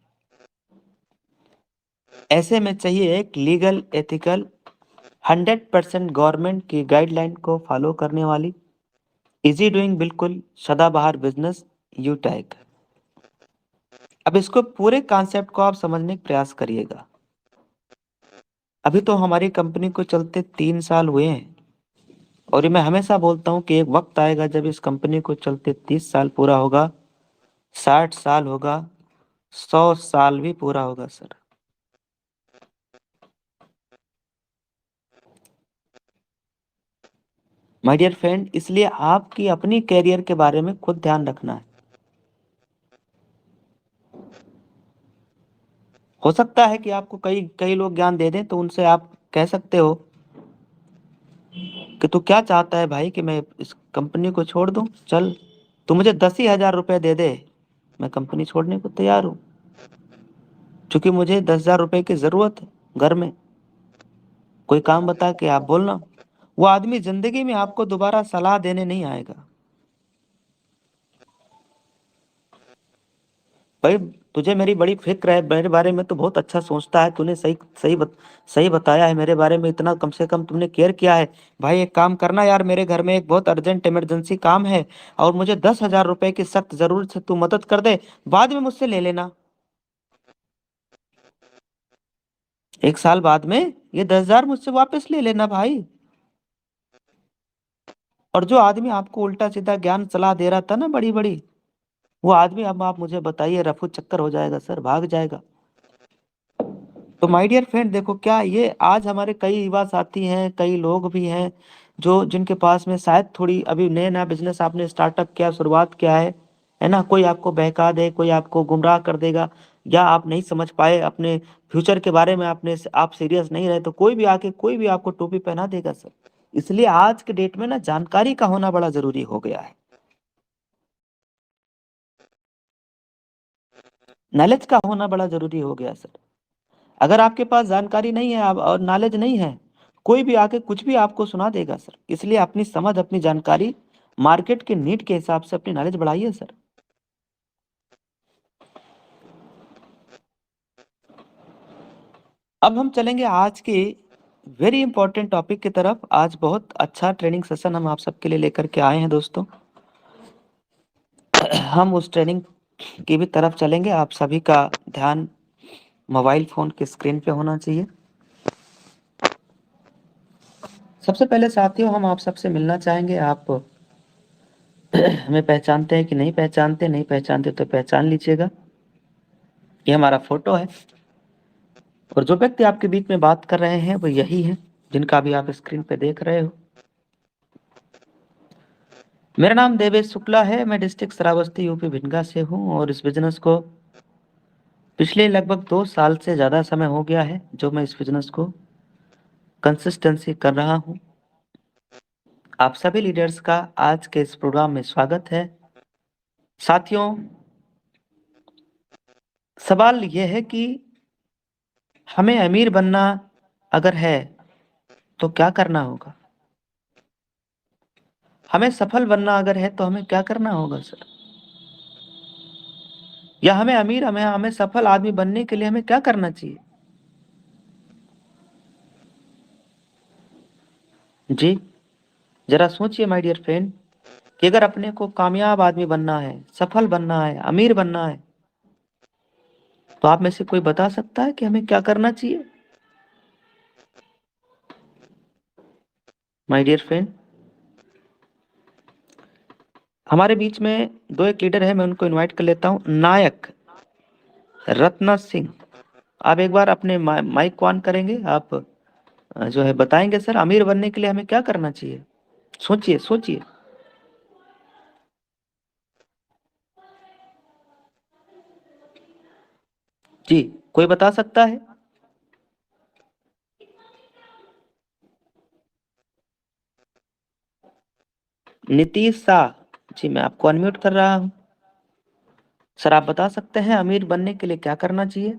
ऐसे में चाहिए एक लीगल एथिकल 100% गवर्नमेंट की गाइडलाइन को फॉलो करने वाली, इजी डूइंग, बिल्कुल सदाबहार बिजनेस यूटैग। अब इसको पूरे कॉन्सेप्ट को आप समझने का प्रयास करिएगा। अभी तो हमारी कंपनी को चलते 3 साल हुए हैं, और ये मैं हमेशा बोलता हूँ कि एक वक्त आएगा जब इस कंपनी को चलते 30 साल पूरा होगा, 60 साल होगा, 100 साल भी पूरा होगा सर। माय डियर फ्रेंड, इसलिए आपकी अपनी कैरियर के बारे में खुद ध्यान रखना है। हो सकता है कि आपको कई कई लोग ज्ञान दे दें, तो उनसे आप कह सकते हो कि तू क्या चाहता है भाई, कि मैं इस कंपनी को छोड़ दूं? चल, तू मुझे 10,000 रुपए दे दे, मैं कंपनी छोड़ने को तैयार हूं, क्योंकि मुझे 10,000 रुपए की जरूरत है घर में। कोई काम बता के आप बोलना। वो आदमी जिंदगी में आपको दोबारा सलाह देने नहीं आएगा। भाई, तुझे मेरी बड़ी फिक्र है, मेरे बारे में तो बहुत अच्छा सोचता है, तूने सही बताया है मेरे बारे में, इतना कम से कम तुमने केयर किया है। भाई एक काम करना यार, मेरे घर में एक बहुत अर्जेंट इमरजेंसी काम है, और मुझे 10,000 रुपए की सख्त जरूरत है, तू मदद कर दे, बाद में मुझसे ले लेना। 1 साल बाद में ये 10,000 मुझसे वापस ले लेना भाई। और जो आदमी आपको उल्टा सीधा ज्ञान सलाह दे रहा था ना, बड़ी बड़ी, वो आदमी अब आप मुझे बताइए, रफू चक्कर हो जाएगा सर, भाग जाएगा। तो माय डियर फ्रेंड, देखो क्या, ये आज हमारे कई युवा साथी हैं, कई लोग भी हैं जो जिनके पास में शायद थोड़ी अभी नया नया बिजनेस आपने स्टार्टअप किया, शुरुआत किया है ना। कोई आपको बहका दे, कोई आपको गुमराह कर देगा, या आप नहीं समझ पाए अपने फ्यूचर के बारे में, आप सीरियस नहीं रहे, तो कोई भी आके कोई भी आपको टोपी पहना देगा सर। इसलिए आज के डेट में ना जानकारी का होना बड़ा जरूरी हो गया है, नॉलेज का होना बड़ा जरूरी हो गया सर। अगर आपके पास जानकारी नहीं है और नॉलेज नहीं है, कोई भी आके कुछ भी आपको सुना देगा सर। इसलिए अपनी समझ, अपनी जानकारी, मार्केट के नीड के हिसाब से अपनी नॉलेज बढ़ाइए सर। अब हम चलेंगे आज के वेरी इंपॉर्टेंट टॉपिक की तरफ। आज बहुत अच्छा ट्रेनिंग सेशन हम आप सबके लिए लेकर के आए हैं दोस्तों। हम उस ट्रेनिंग की भी तरफ चलेंगे। आप सभी का ध्यान मोबाइल फोन की स्क्रीन पे होना चाहिए। सबसे पहले साथियों, हम आप सबसे मिलना चाहेंगे। आप हमें पहचानते हैं कि नहीं पहचानते? नहीं पहचानते तो पहचान लीजिएगा। ये हमारा फोटो है, और जो व्यक्ति आपके बीच में बात कर रहे हैं वो यही है जिनका भी आप स्क्रीन पे देख रहे हो। मेरा नाम देवेश शुक्ला है, मैं डिस्ट्रिक्ट श्रावस्ती यूपी भिनगा से हूँ, और इस बिजनेस को पिछले लगभग 2 साल से ज्यादा समय हो गया है जो मैं इस बिजनेस को कंसिस्टेंसी कर रहा हूँ। आप सभी लीडर्स का आज के इस प्रोग्राम में स्वागत है। साथियों, सवाल यह है कि हमें अमीर बनना अगर है तो क्या करना होगा? हमें सफल बनना अगर है तो हमें क्या करना होगा सर? या हमें सफल आदमी बनने के लिए हमें क्या करना चाहिए? जी, जरा सोचिए माय डियर फ्रेंड, कि अगर अपने को कामयाब आदमी बनना है, सफल बनना है, अमीर बनना है, तो आप में से कोई बता सकता है कि हमें क्या करना चाहिए? माय डियर फ्रेंड, हमारे बीच में दो एक लीडर है, मैं उनको इनवाइट कर लेता हूं। नायक रत्ना सिंह, आप एक बार अपने माइक को ऑन करेंगे? आप जो है बताएंगे सर, अमीर बनने के लिए हमें क्या करना चाहिए? सोचिए सोचिए। जी, कोई बता सकता है? नीतीश शाह जी, मैं आपको अनम्यूट कर रहा हूं। सर, आप बता सकते हैं अमीर बनने के लिए क्या करना चाहिए?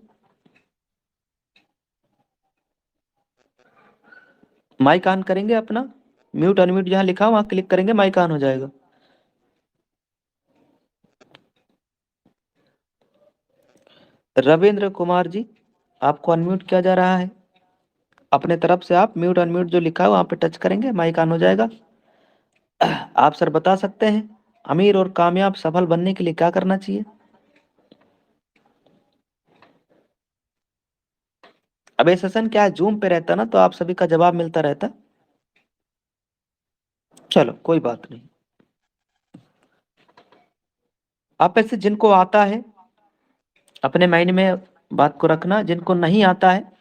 माइक ऑन करेंगे अपना? म्यूट अनम्यूट जहां लिखा हो वहां क्लिक करेंगे, माइक ऑन हो जाएगा। रविंद्र कुमार जी, आपको अनम्यूट किया जा रहा है। अपने तरफ से आप म्यूट अनम्यूट जो लिखा है वहां पे टच करेंगे, माइक ऑन हो जाएगा। आप सर बता सकते हैं अमीर और कामयाब सफल बनने के लिए क्या करना चाहिए? अब ये सेशन क्या है, जूम पे रहता ना तो आप सभी का जवाब मिलता रहता। चलो कोई बात नहीं। आप ऐसे जिनको आता है अपने माइंड में बात को रखना, जिनको नहीं आता है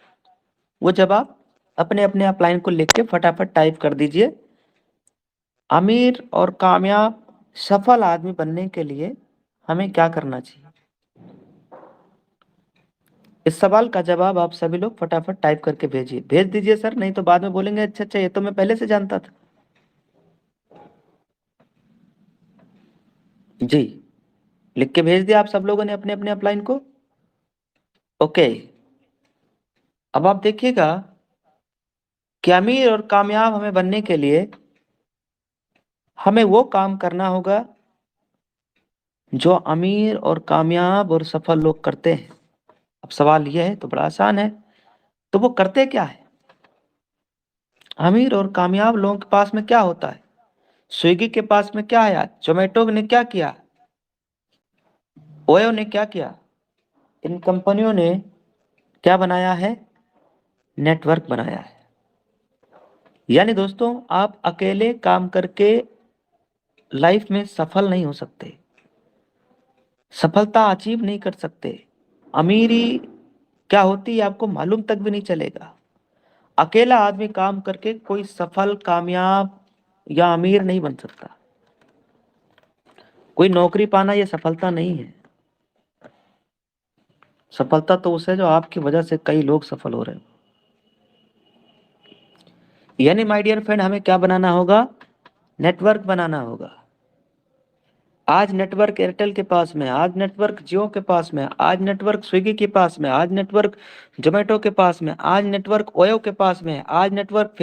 वो जवाब अपने अपने अपलाइन को लिख के फटाफट टाइप कर दीजिए। अमीर और कामयाब सफल आदमी बनने के लिए हमें क्या करना चाहिए? इस सवाल का जवाब आप सभी लोग फटाफट टाइप करके भेज दीजिए सर, नहीं तो बाद में बोलेंगे अच्छा अच्छा ये तो मैं पहले से जानता था। जी, लिख के भेज दिया आप सब लोगों ने अपने अपने अपलाइन को। ओके, अब आप देखिएगा कि अमीर और कामयाब हमें बनने के लिए हमें वो काम करना होगा जो अमीर और कामयाब और सफल लोग करते हैं। अब सवाल यह है तो बड़ा आसान है, तो वो करते क्या है? अमीर और कामयाब लोगों के पास में क्या होता है? स्विगी के पास में क्या है? आज जोमेटो ने क्या किया, ओयो ने क्या किया? इन कंपनियों ने क्या बनाया है? नेटवर्क बनाया है। यानी दोस्तों आप अकेले काम करके लाइफ में सफल नहीं हो सकते, सफलता अचीव नहीं कर सकते। अमीरी क्या होती है आपको मालूम तक भी नहीं चलेगा। अकेला आदमी काम करके कोई सफल कामयाब या अमीर नहीं बन सकता। कोई नौकरी पाना यह सफलता नहीं है। सफलता तो उसे जो आपकी वजह से कई लोग सफल हो रहे हैं। यानी माय डियर फ्रेंड हमें क्या बनाना होगा? नेटवर्क बनाना होगा। आज नेटवर्क एयरटेल के पास में, आज नेटवर्क जियो के पास में, आज नेटवर्क स्विगी के पास में, आज नेटवर्क जोमेटो के पास में, आज नेटवर्क ओयो के पास में, आज नेटवर्क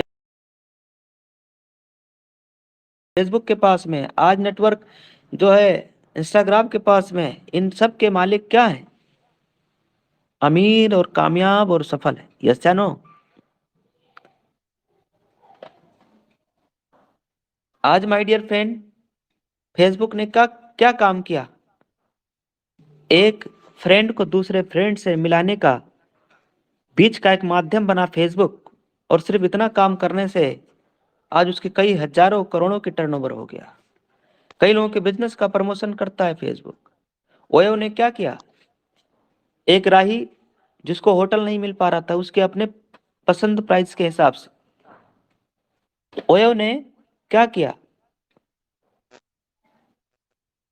फेसबुक के पास में, आज नेटवर्क जो है इंस्टाग्राम के पास में। इन सब के मालिक क्या है? अमीर और कामयाब और सफल है। यस या नो? आज माय डियर फ्रेंड फेसबुक ने क्या काम किया? एक फ्रेंड को दूसरे फ्रेंड से मिलाने का बीच का एक माध्यम बना फेसबुक, और सिर्फ इतना काम करने से आज उसके कई हजारों करोड़ों की टर्नओवर हो गया। कई लोगों के बिजनेस का प्रमोशन करता है फेसबुक। ओयो ने क्या किया? एक राही जिसको होटल नहीं मिल पा रहा था उसके अपने पसंद प्राइस के हिसाब से ओयो ने क्या किया?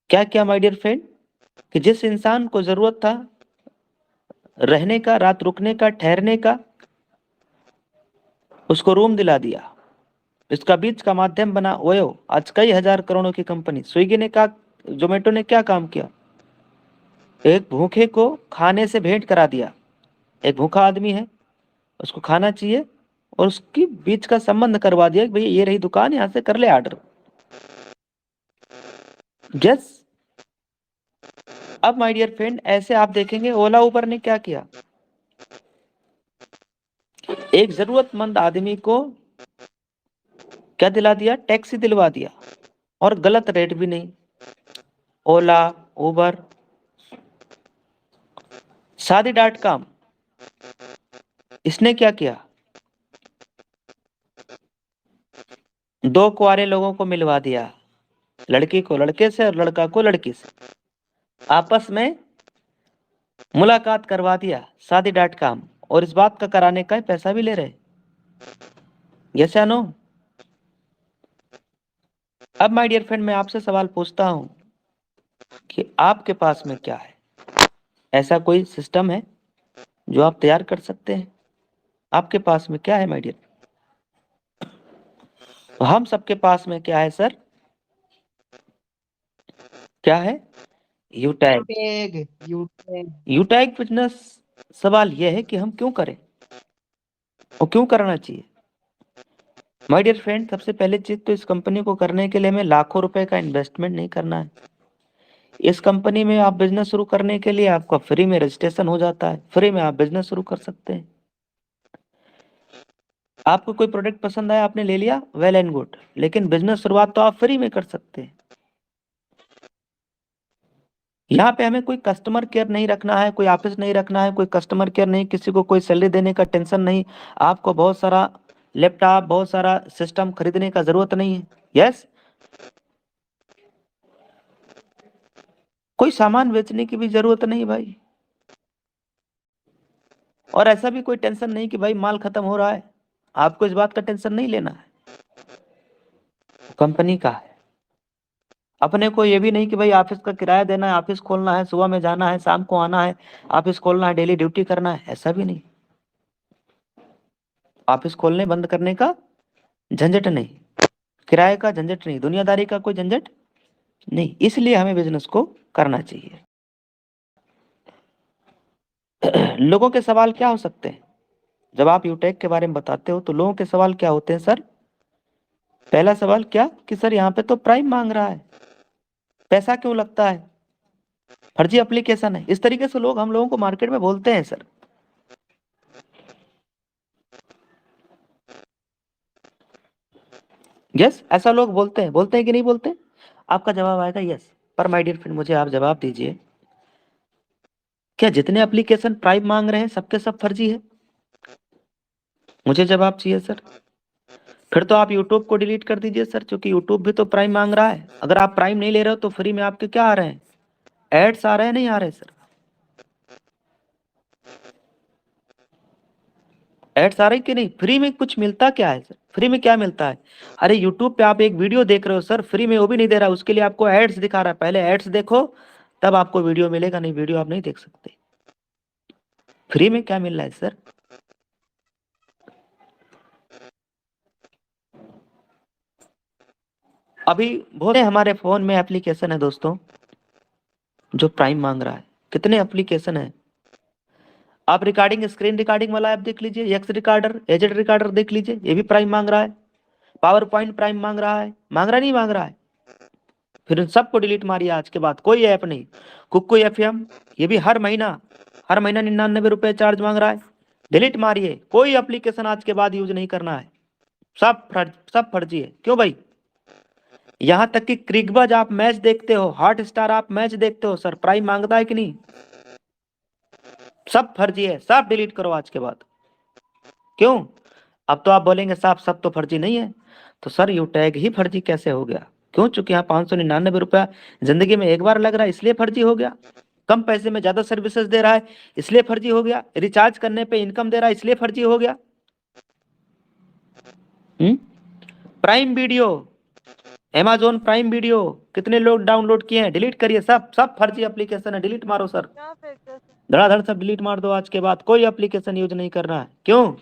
क्या किया माय डियर फ्रेंड? कि जिस इंसान को जरूरत था रहने का, रात रुकने का, ठहरने का, उसको रूम दिला दिया। इसका बीच का माध्यम बना ओयो। आज कई हजार करोड़ों की कंपनी। स्विगी ने क्या, जोमेटो ने क्या काम किया? एक भूखे को खाने से भेंट करा दिया। एक भूखा आदमी है, उसको खाना चाहिए और उसकी बीच का संबंध करवा दिया कि भैया ये रही दुकान, यहां से कर ले ऑर्डर। यस। अब माय डियर फ्रेंड ऐसे आप देखेंगे ओला उबर ने क्या किया? एक जरूरतमंद आदमी को क्या दिला दिया? टैक्सी दिलवा दिया, और गलत रेट भी नहीं। ओला, उबर, शादी.com इसने क्या किया? दो कुंवारे लोगों को मिलवा दिया, लड़की को लड़के से और लड़का को लड़की से, आपस में मुलाकात करवा दिया शादी.com, और इस बात का कराने का पैसा भी ले रहे। यस या नो? अब माय डियर फ्रेंड मैं आपसे सवाल पूछता हूं कि आपके पास में क्या है? ऐसा कोई सिस्टम है जो आप तैयार कर सकते हैं? आपके पास में क्या है माय डियर? तो हम सबके पास में क्या है सर? क्या है? यूटैग। यूटैग बिजनेस। सवाल यह है कि हम क्यों करें और क्यों करना चाहिए? माय डियर फ्रेंड सबसे पहले चीज तो इस कंपनी को करने के लिए हमें लाखों रुपए का इन्वेस्टमेंट नहीं करना है। इस कंपनी में आप बिजनेस शुरू करने के लिए आपका फ्री में रजिस्ट्रेशन हो जाता है, फ्री में आप बिजनेस शुरू कर सकते हैं। आपको कोई प्रोडक्ट पसंद आया, आपने ले लिया, वेल एंड गुड, लेकिन बिजनेस शुरुआत तो आप फ्री में कर सकते हैं। यहाँ पे हमें कोई कस्टमर केयर नहीं रखना है, कोई ऑफिस नहीं रखना है, कोई कस्टमर केयर नहीं, किसी को कोई सैलरी देने का टेंशन नहीं, आपको बहुत सारा लैपटॉप, बहुत सारा सिस्टम खरीदने का जरूरत नहीं है। यस, कोई सामान बेचने की भी जरूरत नहीं भाई, और ऐसा भी कोई टेंशन नहीं कि भाई माल खत्म हो रहा है, आपको इस बात का टेंशन नहीं लेना है, कंपनी का है। अपने को ये भी नहीं कि भाई ऑफिस का किराया देना है, ऑफिस खोलना है, सुबह में जाना है, शाम को आना है, ऑफिस खोलना है, डेली ड्यूटी करना है, ऐसा भी नहीं। ऑफिस खोलने बंद करने का झंझट नहीं, किराए का झंझट नहीं, दुनियादारी का कोई झंझट नहीं, इसलिए हमें बिजनेस को करना चाहिए। लोगों के सवाल क्या हो सकते हैं जब आप यूटेक के बारे में बताते हो? तो लोगों के सवाल क्या होते हैं सर? पहला सवाल क्या कि सर यहाँ पे तो प्राइम मांग रहा है, पैसा क्यों लगता है, फर्जी एप्लीकेशन है। इस तरीके से लोग हम लोगों को मार्केट में बोलते हैं सर। यस, ऐसा लोग बोलते हैं कि नहीं बोलते? आपका जवाब आएगा यस। पर माय डियर फ्रेंड, मुझे आप जवाब दीजिए, क्या जितने एप्लीकेशन प्राइम मांग रहे हैं सबके सब फर्जी है? मुझे जवाब चाहिए सर। फिर तो आप यूट्यूब को डिलीट कर दीजिए सर, क्योंकि यूट्यूब भी तो प्राइम मांग रहा है। अगर आप प्राइम नहीं ले रहे हो तो फ्री में आपके क्या आ रहे हैं? एड्स आ रहे हैं, नहीं आ रहे सर? एड्स आ रहे कि नहीं? फ्री में कुछ मिलता क्या है सर? फ्री में क्या मिलता है? अरे यूट्यूब पे आप एक वीडियो देख रहे हो सर, फ्री में वो भी नहीं दे रहा, उसके लिए आपको एड्स दिखा रहा है। पहले एड्स देखो तब आपको वीडियो मिलेगा, नहीं वीडियो आप नहीं देख सकते। फ्री में क्या मिल रहा है सर? अभी बहुत हमारे फोन में एप्लीकेशन है दोस्तों जो प्राइम मांग रहा है। कितने एप्लीकेशन है? आप रिकॉर्डिंग, स्क्रीन रिकॉर्डिंग वाला ऐप देख लीजिए, एक्स रिकॉर्डर, एजेड रिकॉर्डर देख लीजिए, ये भी प्राइम मांग रहा है। पावर पॉइंट प्राइम मांग रहा है, मांग रहा नहीं मांग रहा है? फिर उन सबको डिलीट मारिए आज के बाद, कोई ऐप नहीं। कुक्कू एफएम, ये भी हर महीना 99 रुपए चार्ज मांग रहा है, डिलीट मारिए। कोई एप्लीकेशन आज के बाद यूज नहीं करना है, सब फर्जी है। क्यों भाई? यहां तक कि क्रिकबज आप मैच देखते हो, हॉट स्टार आप मैच देखते हो सर, प्राइम मांगता है कि नहीं? सब फर्जी है, सब डिलीट करो आज के बाद। क्यों? अब तो आप बोलेंगे साहब सब तो फर्जी नहीं है, तो सर यू टैग ही फर्जी कैसे हो गया? क्यों? चूंकि यहाँ 599 रुपया जिंदगी में एक बार लग रहा है इसलिए फर्जी हो गया। कम पैसे में ज्यादा सर्विसेज दे रहा है इसलिए फर्जी हो गया। रिचार्ज करने पे इनकम दे रहा है इसलिए फर्जी हो गया। Prime video, Amazon prime video कितने लोग डाउनलोड किए हैं? डिलीट करिए, सब फर्जी एप्लीकेशन है, डिलीट मारो सर, धड़ाधड़ सब डिलीट मार दो आज के बाद। कोई एप्लीकेशन यूज नहीं करना है। क्यों?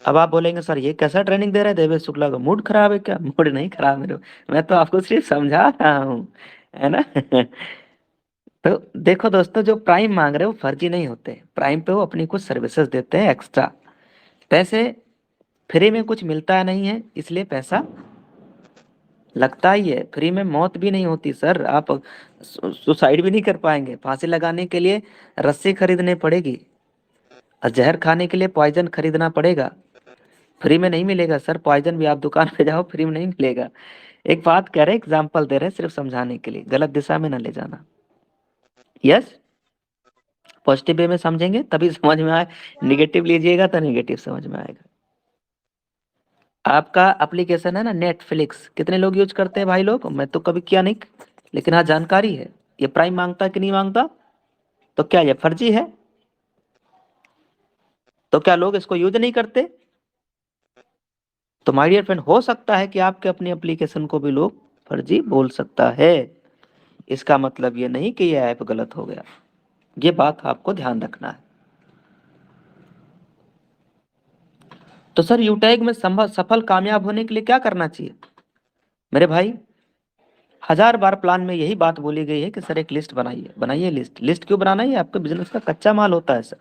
अब आप बोलेंगे सर ये कैसा ट्रेनिंग दे रहे हैं देवेश शुक्ला को, मूड खराब है क्या? मूड नहीं खराब मेरे, मैं तो आपको सिर्फ समझा रहा हूँ, है ना? तो देखो दोस्तों, जो प्राइम मांग रहे हो वो फर्जी नहीं होते। प्राइम पे वो अपनी कुछ सर्विसेज देते हैं एक्स्ट्रा, पैसे फ्री में कुछ मिलता नहीं है, इसलिए पैसा लगता ही है। फ्री में मौत भी नहीं होती सर, आप सुसाइड भी नहीं कर पाएंगे। फांसी लगाने के लिए रस्सी खरीदनी पड़ेगी और जहर खाने के लिए पॉइजन खरीदना पड़ेगा। फ्री में नहीं मिलेगा सर, पॉइजन भी आप दुकान पे जाओ फ्री में नहीं मिलेगा। एक बात कह रहे हैं, एग्जाम्पल दे रहे हैं सिर्फ समझाने के लिए, गलत दिशा में ना ले जाना। यस, पॉजिटिव वे में समझेंगे तभी समझ में आए, निगेटिव लीजिएगा तो निगेटिव समझ में आएगा। आपका एप्लीकेशन है ना नेटफ्लिक्स, कितने लोग यूज करते हैं भाई लोग? मैं तो कभी किया नहीं, लेकिन हाँ जानकारी है। ये प्राइम मांगता कि नहीं मांगता? तो क्या ये फर्जी है? तो क्या लोग इसको यूज नहीं करते? तो माय डियर फ्रेंड, हो सकता है कि आपके अपने एप्लीकेशन को भी लोग फर्जी बोल सकता है, इसका मतलब ये नहीं कि ये ऐप गलत हो गया। ये बात आपको ध्यान रखना है। तो सर यूटैग में सफल कामयाब होने के लिए क्या करना चाहिए? मेरे भाई, 1000 बार प्लान में यही बात बोली गई है कि सर एक लिस्ट बनाइए। बनाइए लिस्ट। लिस्ट क्यों बनाना है? ये आपके बिजनेस का कच्चा माल होता है सर।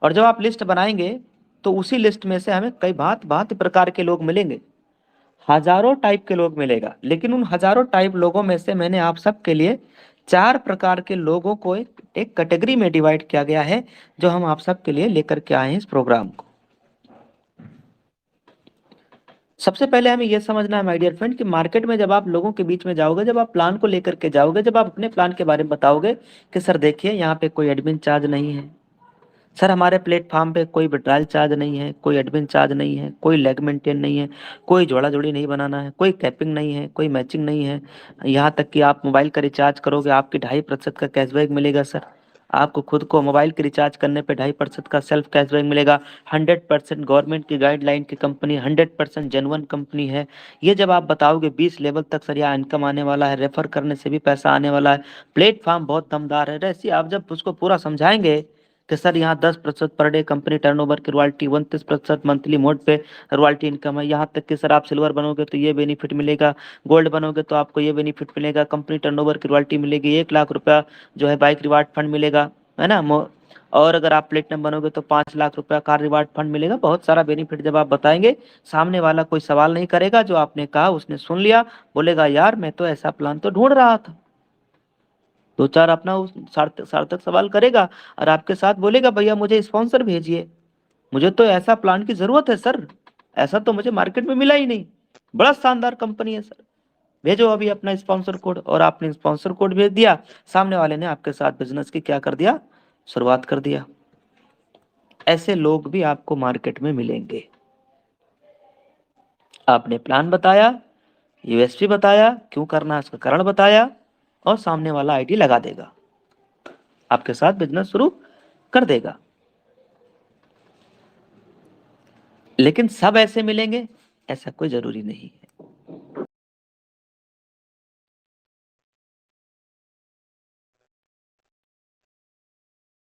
और जब आप लिस्ट बनाएंगे तो उसी लिस्ट में से हमें कई भांति प्रकार के लोग मिलेंगे, हजारों टाइप के लोग मिलेगा, लेकिन उन हजारों टाइप लोगों में से मैंने आप सबके लिए 4 प्रकार के लोगों को एक कैटेगरी में डिवाइड किया गया है, जो हम आप सबके लिए लेकर के आए हैं इस प्रोग्राम को। सबसे पहले हमें यह समझना है माय डियर फ्रेंड कि मार्केट में जब आप लोगों के बीच में जाओगे, जब आप प्लान को लेकर के जाओगे, जब आप अपने प्लान के बारे में बताओगे कि सर देखिए यहाँ पे कोई एडमिन चार्ज नहीं है, सर हमारे प्लेटफॉर्म पे कोई विड्रॉल चार्ज नहीं है, कोई एडमिन चार्ज नहीं है, कोई लेग मेंटेन नहीं है, कोई जोड़ा जोड़ी नहीं बनाना है, कोई कैपिंग नहीं है, कोई मैचिंग नहीं है, यहाँ तक कि आप मोबाइल का रिचार्ज करोगे आपकी 2.5% का कैशबैक मिलेगा सर। आपको खुद को मोबाइल के रिचार्ज करने पे 2.5% का सेल्फ कैशबैक मिलेगा। 100% गवर्नमेंट की गाइडलाइन की कंपनी, 100% जेन्युइन कंपनी है। ये जब आप बताओगे 20 लेवल तक सर यहाँ इनकम आने वाला है, रेफर करने से भी पैसा आने वाला है, प्लेटफॉर्म बहुत दमदार है, ऐसी आप जब उसको पूरा समझाएंगे कि सर यहाँ 10% पर डे कंपनी टर्नओवर की रॉयल्टी, 29% मंथली मोड पे रॉयल्टी इनकम है, यहाँ तक कि सर आप सिल्वर बनोगे तो ये बेनिफिट मिलेगा, गोल्ड बनोगे तो आपको ये बेनिफिट मिलेगा, कंपनी टर्नओवर की रॉयल्टी मिलेगी, 1 लाख रुपया जो है बाइक रिवार्ड फंड मिलेगा, है ना। और अगर आप प्लेटिनम बनोगे तो 5 लाख रुपया कार रिवार्ड फंड मिलेगा। बहुत सारा बेनिफिट जब आप बताएंगे, सामने वाला कोई सवाल नहीं करेगा, जो आपने कहा उसने सुन लिया, बोलेगा यार मैं तो ऐसा प्लान तो ढूंढ रहा था। 2-4 अपना उस सार्थक सवाल करेगा और आपके साथ बोलेगा भैया मुझे स्पॉन्सर भेजिए, मुझे तो ऐसा प्लान की जरूरत है सर, ऐसा तो मुझे मार्केट में मिला ही नहीं, बड़ा शानदार कंपनी है सर, भेजो अभी अपना स्पॉन्सर कोड। और आपने स्पॉन्सर कोड भेज दिया, सामने वाले ने आपके साथ बिजनेस की क्या कर दिया, शुरुआत कर दिया। ऐसे लोग भी आपको मार्केट में मिलेंगे। आपने प्लान बताया, यूएसपी बताया, क्यों करना है उसका कारण बताया, और सामने वाला आईडी लगा देगा, आपके साथ बिजनेस शुरू कर देगा। लेकिन सब ऐसे मिलेंगे ऐसा कोई जरूरी नहीं है।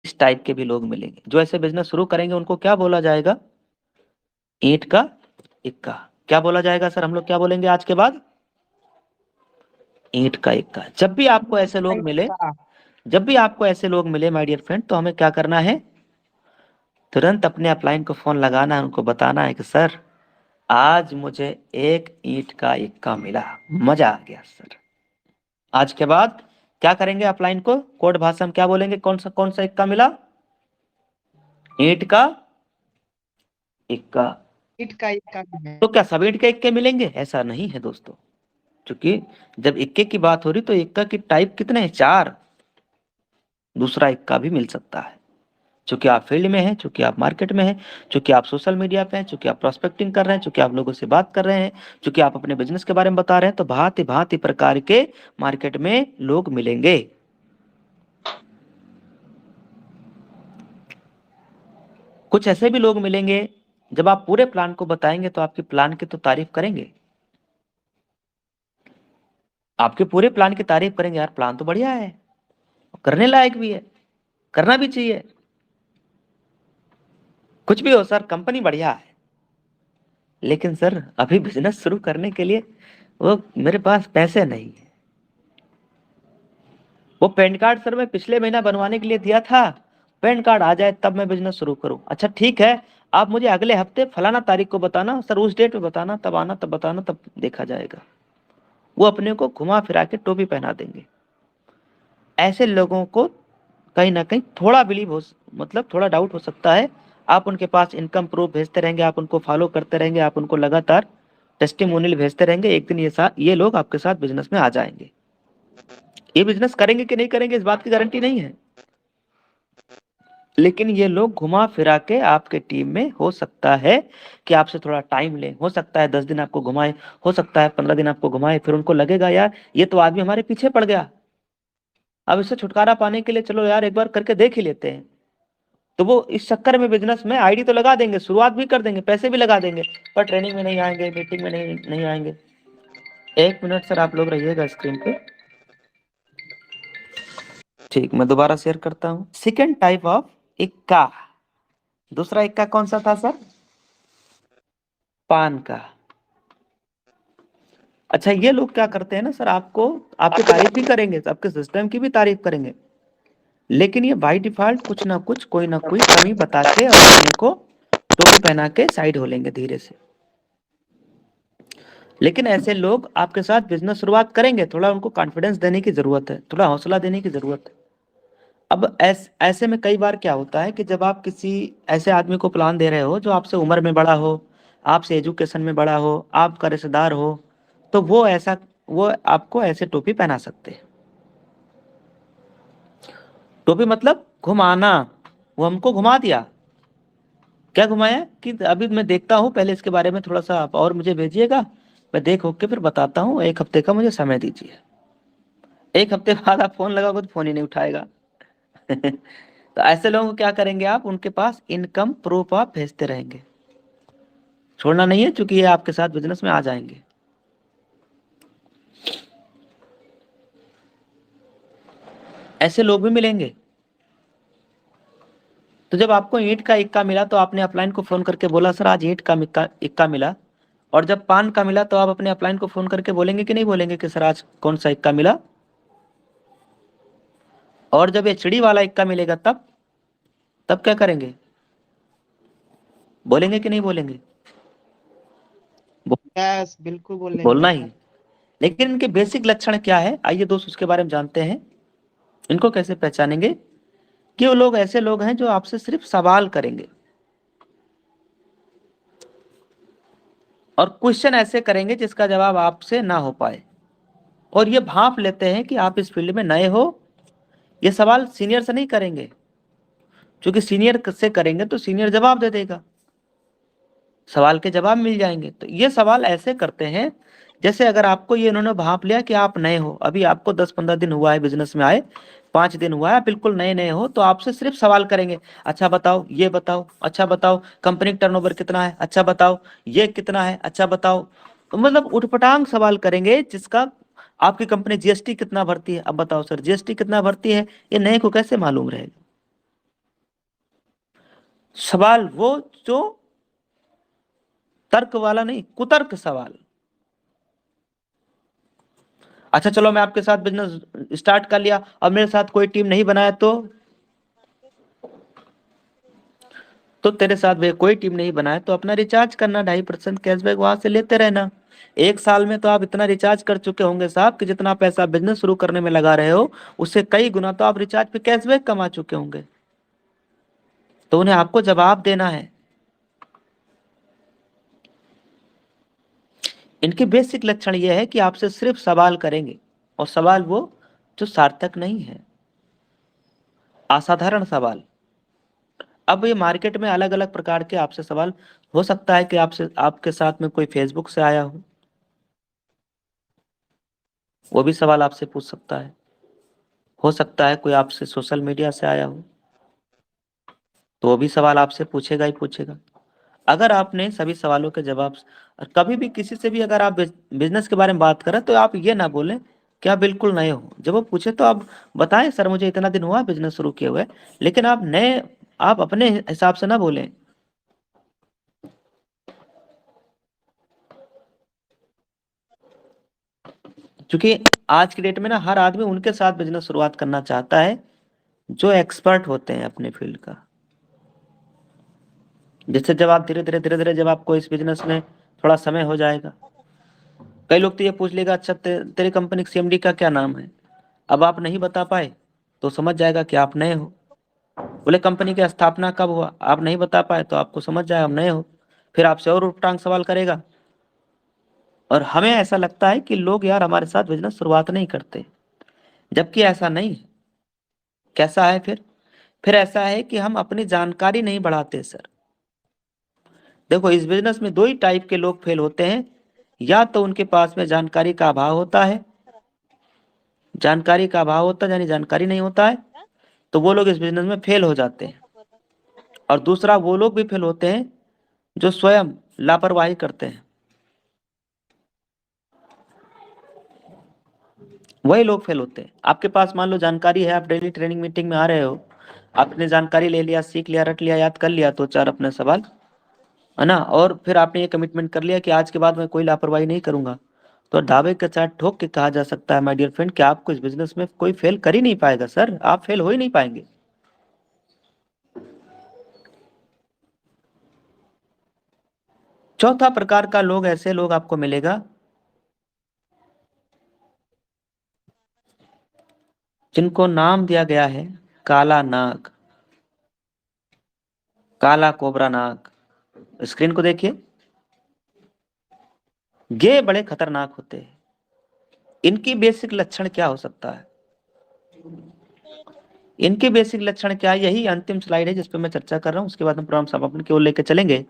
इस टाइप के भी लोग मिलेंगे जो ऐसे बिजनेस शुरू करेंगे, उनको क्या बोला जाएगा, ईंट का इक्का। क्या बोला जाएगा सर, हम लोग क्या बोलेंगे आज के बाद, ईंट का इक्का। जब भी आपको ऐसे लोग मिले, जब भी आपको ऐसे लोग मिले माय डियर फ्रेंड, तो हमें क्या करना है, तुरंत अपने अपलाइन को फोन लगाना है, उनको बताना है कि सर आज मुझे एक ईंट का इक्का मिला, मजा आ गया सर। आज के बाद क्या करेंगे, अपलाइन को कोड भाषा में क्या बोलेंगे, कौन सा इक्का मिला, ईंट का इक्का। ईट का इक्का है। तो क्या सब ईंट के इक्के मिलेंगे, ऐसा नहीं है दोस्तों, क्योंकि जब इक्के की बात हो रही तो इक्का की टाइप कितने हैं, 4। दूसरा इक्का भी मिल सकता है, चूंकि आप फील्ड में हैं, चूंकि आप मार्केट में हैं, चूंकि आप सोशल मीडिया पे हैं, चूंकि आप प्रोस्पेक्टिंग कर रहे हैं, चूंकि आप लोगों से बात कर रहे हैं, चूंकि आप अपने बिजनेस के बारे में बता रहे हैं, तो भांति भांति प्रकार के मार्केट में लोग मिलेंगे। कुछ ऐसे भी लोग मिलेंगे जब आप पूरे प्लान को बताएंगे तो आपके प्लान की तो तारीफ करेंगे, आपके पूरे प्लान की तारीफ करेंगे, यार प्लान तो बढ़िया है, करने लायक भी है, करना भी चाहिए, कुछ भी हो सर कंपनी बढ़िया है, लेकिन सर अभी बिजनेस शुरू करने के लिए वो मेरे पास पैसे नहीं है, वो पैन कार्ड सर मैं पिछले महीना बनवाने के लिए दिया था, पैन कार्ड आ जाए तब मैं बिजनेस शुरू करूं। अच्छा ठीक है, आप मुझे अगले हफ्ते फलाना तारीख को बताना सर, उस डेट पे बताना, तब आना, तब बताना, तब देखा जाएगा। वो अपने को घुमा फिरा के टोपी पहना देंगे। ऐसे लोगों को कहीं ना कहीं थोड़ा बिलीव हो, मतलब थोड़ा डाउट हो सकता है। आप उनके पास इनकम प्रूफ भेजते रहेंगे, आप उनको फॉलो करते रहेंगे, आप उनको लगातार टेस्टिमोनियल भेजते रहेंगे, एक दिन ये लोग आपके साथ बिजनेस में आ जाएंगे। ये बिजनेस करेंगे कि नहीं करेंगे इस बात की गारंटी नहीं है, लेकिन ये लोग घुमा फिरा के आपके टीम में, हो सकता है कि आपसे थोड़ा टाइम ले, हो सकता है 10 दिन आपको घुमाए, हो सकता है 15 दिन आपको घुमाए, फिर उनको लगेगा यार ये तो आदमी हमारे पीछे पड़ गया, अब इससे छुटकारा पाने के लिए चलो यार एक बार करके देख ही लेते हैं। तो वो इस चक्कर में बिजनेस में आईडी तो लगा देंगे, शुरुआत भी कर देंगे, पैसे भी लगा देंगे, पर ट्रेनिंग में नहीं आएंगे, मीटिंग में नहीं आएंगे। 1 मिनट सर आप लोग रहिएगा स्क्रीन पे, ठीक मैं दोबारा शेयर करता हूँ। सेकेंड टाइप ऑफ इक्का, दूसरा इक्का कौन सा था सर, पान का। अच्छा ये लोग क्या करते हैं ना सर, आपको आपकी तारीफ भी करेंगे, आपके सिस्टम की भी तारीफ करेंगे, लेकिन ये बाय डिफॉल्ट कुछ ना कुछ कोई ना कोई कमी बता के और अपने को टोपी पहना के साइड हो लेंगे धीरे से। लेकिन ऐसे लोग आपके साथ बिजनेस शुरुआत करेंगे, थोड़ा उनको कॉन्फिडेंस देने की जरूरत है, थोड़ा हौसला देने की जरूरत है। अब ऐसे में कई बार क्या होता है कि जब आप किसी ऐसे आदमी को प्लान दे रहे हो जो आपसे उम्र में बड़ा हो, आपसे एजुकेशन में बड़ा हो, आपका रिश्तेदार हो, तो वो आपको ऐसे टोपी पहना सकते हैं। टोपी मतलब घुमाना, वो हमको घुमा दिया। क्या घुमाया कि अभी मैं देखता हूँ, पहले इसके बारे में थोड़ा सा आप और मुझे भेजिएगा, मैं देख के फिर बताता हूँ, 1 हफ्ते का मुझे समय दीजिए। 1 हफ्ते बाद आप फोन लगाओगे तो फोन ही नहीं उठाएगा। तो ऐसे लोगों को क्या करेंगे आप, उनके पास इनकम प्रूफ आप भेजते रहेंगे, छोड़ना नहीं है, क्योंकि ये आपके साथ बिजनेस में आ जाएंगे। ऐसे लोग भी मिलेंगे। तो जब आपको ईंट का इक्का मिला तो आपने अपलाइन को फोन करके बोला सर आज ईंट का इक्का मिला, और जब पान का मिला तो आप अपने अपलाइन को फोन करके बोलेंगे कि नहीं बोलेंगे कि सर आज कौन सा इक्का मिला? और जब एचडी वाला इक्का मिलेगा तब क्या करेंगे, बोलेंगे कि नहीं बोलेंगे? यस, बिल्कुल बोलना बोलेंगे ही। सर। लेकिन इनके बेसिक लक्षण क्या है, आइए दोस्त उसके बारे में जानते हैं। इनको कैसे पहचानेंगे कि वो लोग ऐसे लोग हैं जो आपसे सिर्फ सवाल करेंगे, और क्वेश्चन ऐसे करेंगे जिसका जवाब आपसे ना हो पाए, और ये भांप लेते हैं कि आप इस फील्ड में नए हो। ये सवाल सीनियर से नहीं करेंगे, क्योंकि सीनियर से करेंगे तो सीनियर जवाब दे देगा, सवाल के जवाब मिल जाएंगे। तो ये सवाल ऐसे करते हैं जैसे अगर आपको ये इन्होंने भांप लिया कि आप नए हो, अभी आपको 10-15 दिन हुआ है बिजनेस में आए, 5 दिन हुआ है, बिल्कुल नए नए हो, तो आपसे सिर्फ सवाल करेंगे, अच्छा बताओ, ये बताओ, अच्छा बताओ, कंपनी का टर्नओवर कितना है, अच्छा बताओ, ये कितना है, अच्छा बताओ। तो मतलब उठपटांग सवाल करेंगे जिसका आपकी कंपनी जीएसटी कितना भरती है, अब बताओ सर जीएसटी कितना भरती है, ये नए को कैसे मालूम रहेगा? सवाल वो जो तर्क वाला नहीं, कुतर्क सवाल। अच्छा चलो मैं आपके साथ बिजनेस स्टार्ट कर लिया, अब मेरे साथ कोई टीम नहीं बनाया तो तेरे साथ भैया कोई टीम नहीं बनाया तो अपना रिचार्ज करना, 2.5% कैशबैक वहां से लेते रहना। 1 साल में तो आप इतना रिचार्ज कर चुके होंगे साहब कि जितना पैसा बिजनेस शुरू करने में लगा रहे हो उससे कई गुना तो आप रिचार्ज पे कैशबैक कमा चुके होंगे। तो उन्हें आपको जवाब देना है। इनके बेसिक लक्षण यह है कि आपसे सिर्फ सवाल करेंगे, और सवाल वो जो सार्थक नहीं है, असाधारण सवाल। अब ये मार्केट में अलग अलग प्रकार के आपसे सवाल हो सकता है कि आपके साथ में कोई फेसबुक से आया वो भी सवाल आपसे पूछ सकता है। हो सकता है कोई आपसे सोशल मीडिया से आया हो, तो वो भी सवाल आपसे पूछेगा ही पूछेगा। अगर आपने सभी सवालों के जवाब, कभी भी किसी से भी अगर आप बिजनेस के बारे में बात करें तो आप ये ना बोलें कि आप बिल्कुल नए हो। जब वो पूछे तो आप बताएं सर मुझे इतना दिन हुआ बिजनेस शुरू किए हुए, लेकिन आप अपने हिसाब से ना बोलें। क्योंकि आज की डेट में ना हर आदमी उनके साथ बिजनेस शुरुआत करना चाहता है जो एक्सपर्ट होते हैं अपने फील्ड का। जिससे जब आप धीरे धीरे जब आपको इस बिजनेस में थोड़ा समय हो जाएगा, कई लोग तो ये पूछ लेगा अच्छा तेरी कंपनी के सीएमडी का क्या नाम है, अब आप नहीं बता पाए तो समझ जाएगा कि आप नए हो। बोले कंपनी की स्थापना कब हुआ, आप नहीं बता पाए तो आपको समझ जाएगा आप नए हो। फिर आपसे और उठटांग सवाल करेगा। और हमें ऐसा लगता है कि लोग यार हमारे साथ बिजनेस शुरुआत नहीं करते, जबकि ऐसा नहीं है। कैसा है फिर ऐसा है कि हम अपनी जानकारी नहीं बढ़ाते सर। देखो इस बिजनेस में 2 ही टाइप के लोग फेल होते हैं, या तो उनके पास में जानकारी का अभाव होता है, यानी जानकारी नहीं होता है, तो वो लोग इस बिजनेस में फेल हो जाते हैं। और दूसरा वो लोग भी फेल होते हैं जो स्वयं लापरवाही करते हैं, वही लोग फेल होते हैं। आपके पास मान लो जानकारी है, आप डेली ट्रेनिंग मीटिंग में आ रहे हो, आपने जानकारी ले लिया, सीख लिया, रट लिया, याद कर लिया, तो 4 अपने सवाल है ना, और फिर आपने ये कमिटमेंट कर लिया कि आज के बाद मैं कोई लापरवाही नहीं करूंगा, तो दावे के साथ ठोक के कहा जा सकता है माय डियर फ्रेंड कि आपको इस बिजनेस में कोई फेल कर ही नहीं पाएगा सर, आप फेल हो ही नहीं पाएंगे। चौथा प्रकार का लोग, ऐसे लोग आपको मिलेगा जिनको नाम दिया गया है काला नाग, काला कोबरा नाग। स्क्रीन को देखिए, ये बड़े खतरनाक होते हैं। इनकी बेसिक लक्षण क्या हो सकता है? इनके बेसिक लक्षण क्या है? यही अंतिम स्लाइड है जिस पे मैं चर्चा कर रहा हूं, उसके बाद हम प्रोग्राम समापन की ओर लेकर चलेंगे।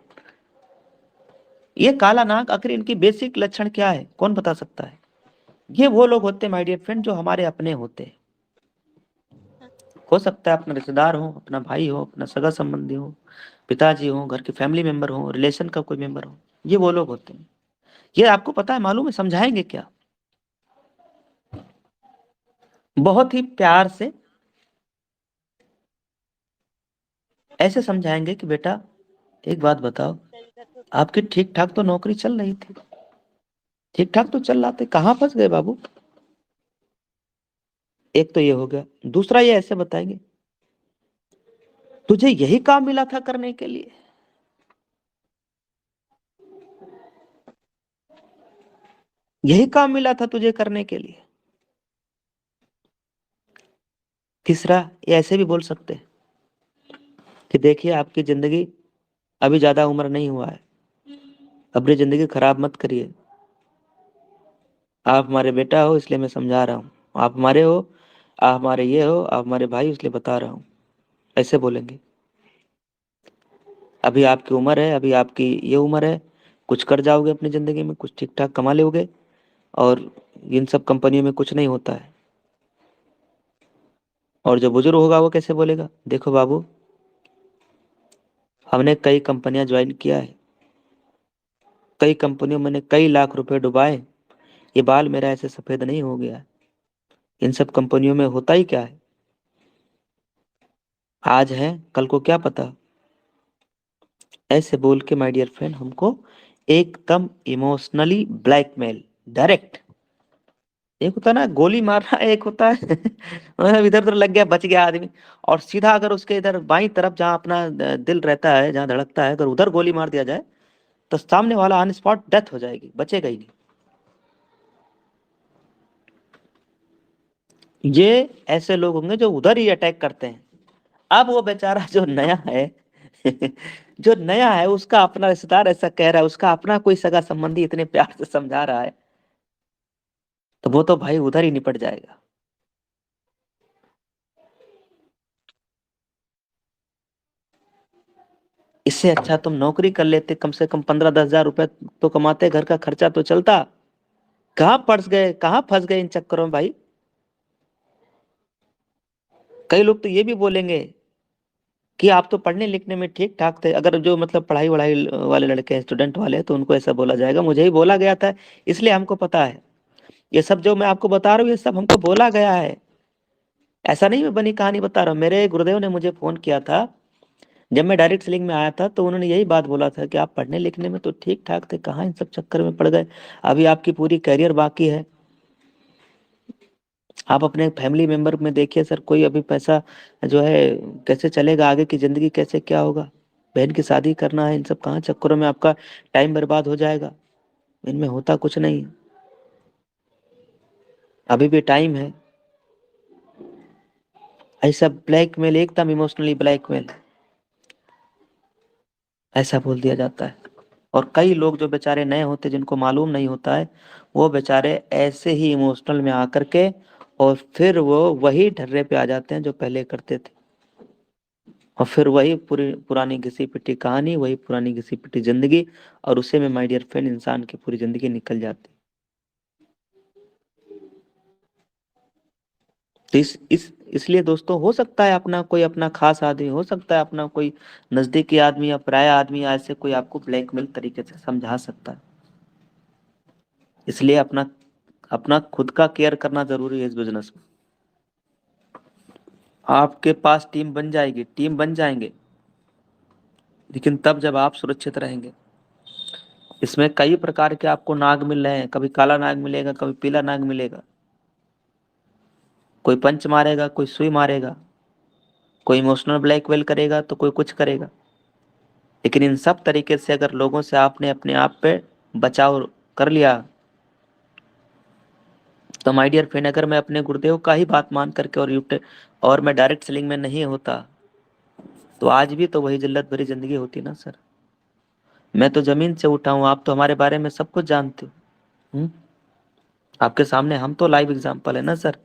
ये काला नाग आखिर इनकी बेसिक लक्षण क्या है, कौन बता सकता है? ये वो लोग होते हैं माय डियर फ्रेंड जो हमारे अपने होते हैं। हो सकता है अपना रिश्तेदार हो, अपना भाई हो, अपना सगा संबंधी हो, पिताजी हो, घर के फैमिली मेंबर हो, रिलेशन का कोई मेंबर हो, ये वो लोग होते हैं। ये आपको पता है, मालूम है, समझाएंगे क्या? बहुत ही प्यार से ऐसे समझाएंगे कि बेटा एक बात बताओ, आपकी ठीक ठाक तो नौकरी चल रही थी, ठीक ठाक तो चल रहा था, कहाँ फंस गए बाबू? एक तो ये हो गया। दूसरा ये ऐसे बताएंगे, तुझे यही काम मिला था करने के लिए, यही काम मिला था तुझे करने के लिए। तीसरा ये ऐसे भी बोल सकते हैं कि देखिए आपकी जिंदगी अभी ज्यादा उम्र नहीं हुआ है, अपनी जिंदगी खराब मत करिए, आप हमारे बेटा हो इसलिए मैं समझा रहा हूँ, आप हमारे हो, आप हमारे ये हो, आप हमारे भाई इसलिए बता रहा हूँ, ऐसे बोलेंगे। अभी आपकी उम्र है, अभी आपकी ये उम्र है, कुछ कर जाओगे अपनी जिंदगी में, कुछ ठीक ठाक कमा लोगे, और इन सब कंपनियों में कुछ नहीं होता है। और जो बुजुर्ग होगा वो कैसे बोलेगा, देखो बाबू हमने कई कंपनियां ज्वाइन किया है, कई कंपनियों में मैंने कई लाख रुपए डुबाए, ये बाल मेरा ऐसे सफेद नहीं हो गया है। इन सब कंपनियों में होता ही क्या है, आज है कल को क्या पता। ऐसे बोल के माय डियर फ्रेंड हमको एकदम इमोशनली ब्लैकमेल, डायरेक्ट। एक होता है ना गोली मारना, एक होता है मतलब इधर उधर लग गया बच गया आदमी, और सीधा अगर उसके इधर बाईं तरफ जहां अपना दिल रहता है, जहां धड़कता है, अगर उधर गोली मार दिया जाए तो सामने वाला ऑन स्पॉट डेथ हो जाएगी, बचेगा ही नहीं। ये ऐसे लोग होंगे जो उधर ही अटैक करते हैं। अब वो बेचारा जो नया है जो नया है, उसका अपना रिश्तेदार ऐसा कह रहा है, उसका अपना कोई सगा संबंधी इतने प्यार से समझा रहा है, तो वो तो भाई उधर ही निपट जाएगा। इससे अच्छा तुम नौकरी कर लेते, कम से कम 15-10 हजार रुपए तो कमाते, घर का खर्चा तो चलता। कहाँ फंस गए, कहाँ फंस गए इन चक्करों में भाई। कई लोग तो ये भी बोलेंगे कि आप तो पढ़ने लिखने में ठीक ठाक थे, अगर जो मतलब पढ़ाई वढ़ाई वाले लड़के हैं, स्टूडेंट वाले, तो उनको ऐसा बोला जाएगा, मुझे ही बोला गया था इसलिए हमको पता है। ये सब जो मैं आपको बता रहा हूँ ये सब हमको बोला गया है, ऐसा नहीं मैं बनी कहानी बता रहा हूँ। मेरे गुरुदेव ने मुझे फोन किया था जब मैं डायरेक्ट सेलिंग में आया था, तो उन्होंने यही बात बोला था कि आप पढ़ने लिखने में तो ठीक ठाक थे, कहाँ इन सब चक्कर में पड़ गए, अभी आपकी पूरी करियर बाकी है। आप अपने फैमिली मेंबर में देखिए सर, कोई अभी पैसा जो है कैसे चलेगा, आगे की जिंदगी कैसे क्या होगा, बहन की शादी करना है, इन सब कहाँ चक्करों में आपका टाइम बर्बाद हो जाएगा, इनमें होता कुछ नहीं है, अभी भी टाइम है। ऐसा ब्लैकमेल, एकदम इमोशनली ब्लैकमेल, ऐसा बोल दिया जाता है। और कई लोग जो बेचारे नए होते, जिनको मालूम नहीं होता है, वो बेचारे ऐसे ही इमोशनल में आकर के और फिर वो वही ढर्रे पे आ जाते हैं जो पहले करते थे, और फिर वही पूरी पुरानी घिसी पिटी कहानी, वही पुरानी घिसी पिटी जिंदगी, और उसे में माय डियर फ्रेंड इंसान की पूरी जिंदगी निकल जाती। तो इस इसलिए दोस्तों, हो सकता है अपना कोई अपना खास आदमी, हो सकता है अपना कोई नजदीकी आदमी या पराया आदमी, ऐसे कोई आपको ब्लैकमेल तरीके से समझा सकता है। इसलिए अपना अपना खुद का केयर करना जरूरी है इस बिजनेस में। आपके पास टीम बन जाएगी, टीम बन जाएंगे, लेकिन तब जब आप सुरक्षित रहेंगे। इसमें कई प्रकार के आपको नाग मिल रहे हैं, कभी काला नाग मिलेगा, कभी पीला नाग मिलेगा, कोई पंच मारेगा, कोई सुई मारेगा, कोई इमोशनल ब्लैकमेल करेगा, तो कोई कुछ करेगा। लेकिन इन सब तरीके से अगर लोगों से आपने अपने आप पे बचाव कर लिया, तो माय डियर फ्रेंड, अगर मैं अपने गुरुदेव का ही बात मान करके और मैं डायरेक्ट सेलिंग में नहीं होता, तो आज भी तो वही जिल्लत भरी जिंदगी होती ना सर। मैं तो जमीन से उठा हूँ, आप तो हमारे बारे में सब कुछ जानते हो। आपके सामने हम तो लाइव एग्जांपल है ना सर।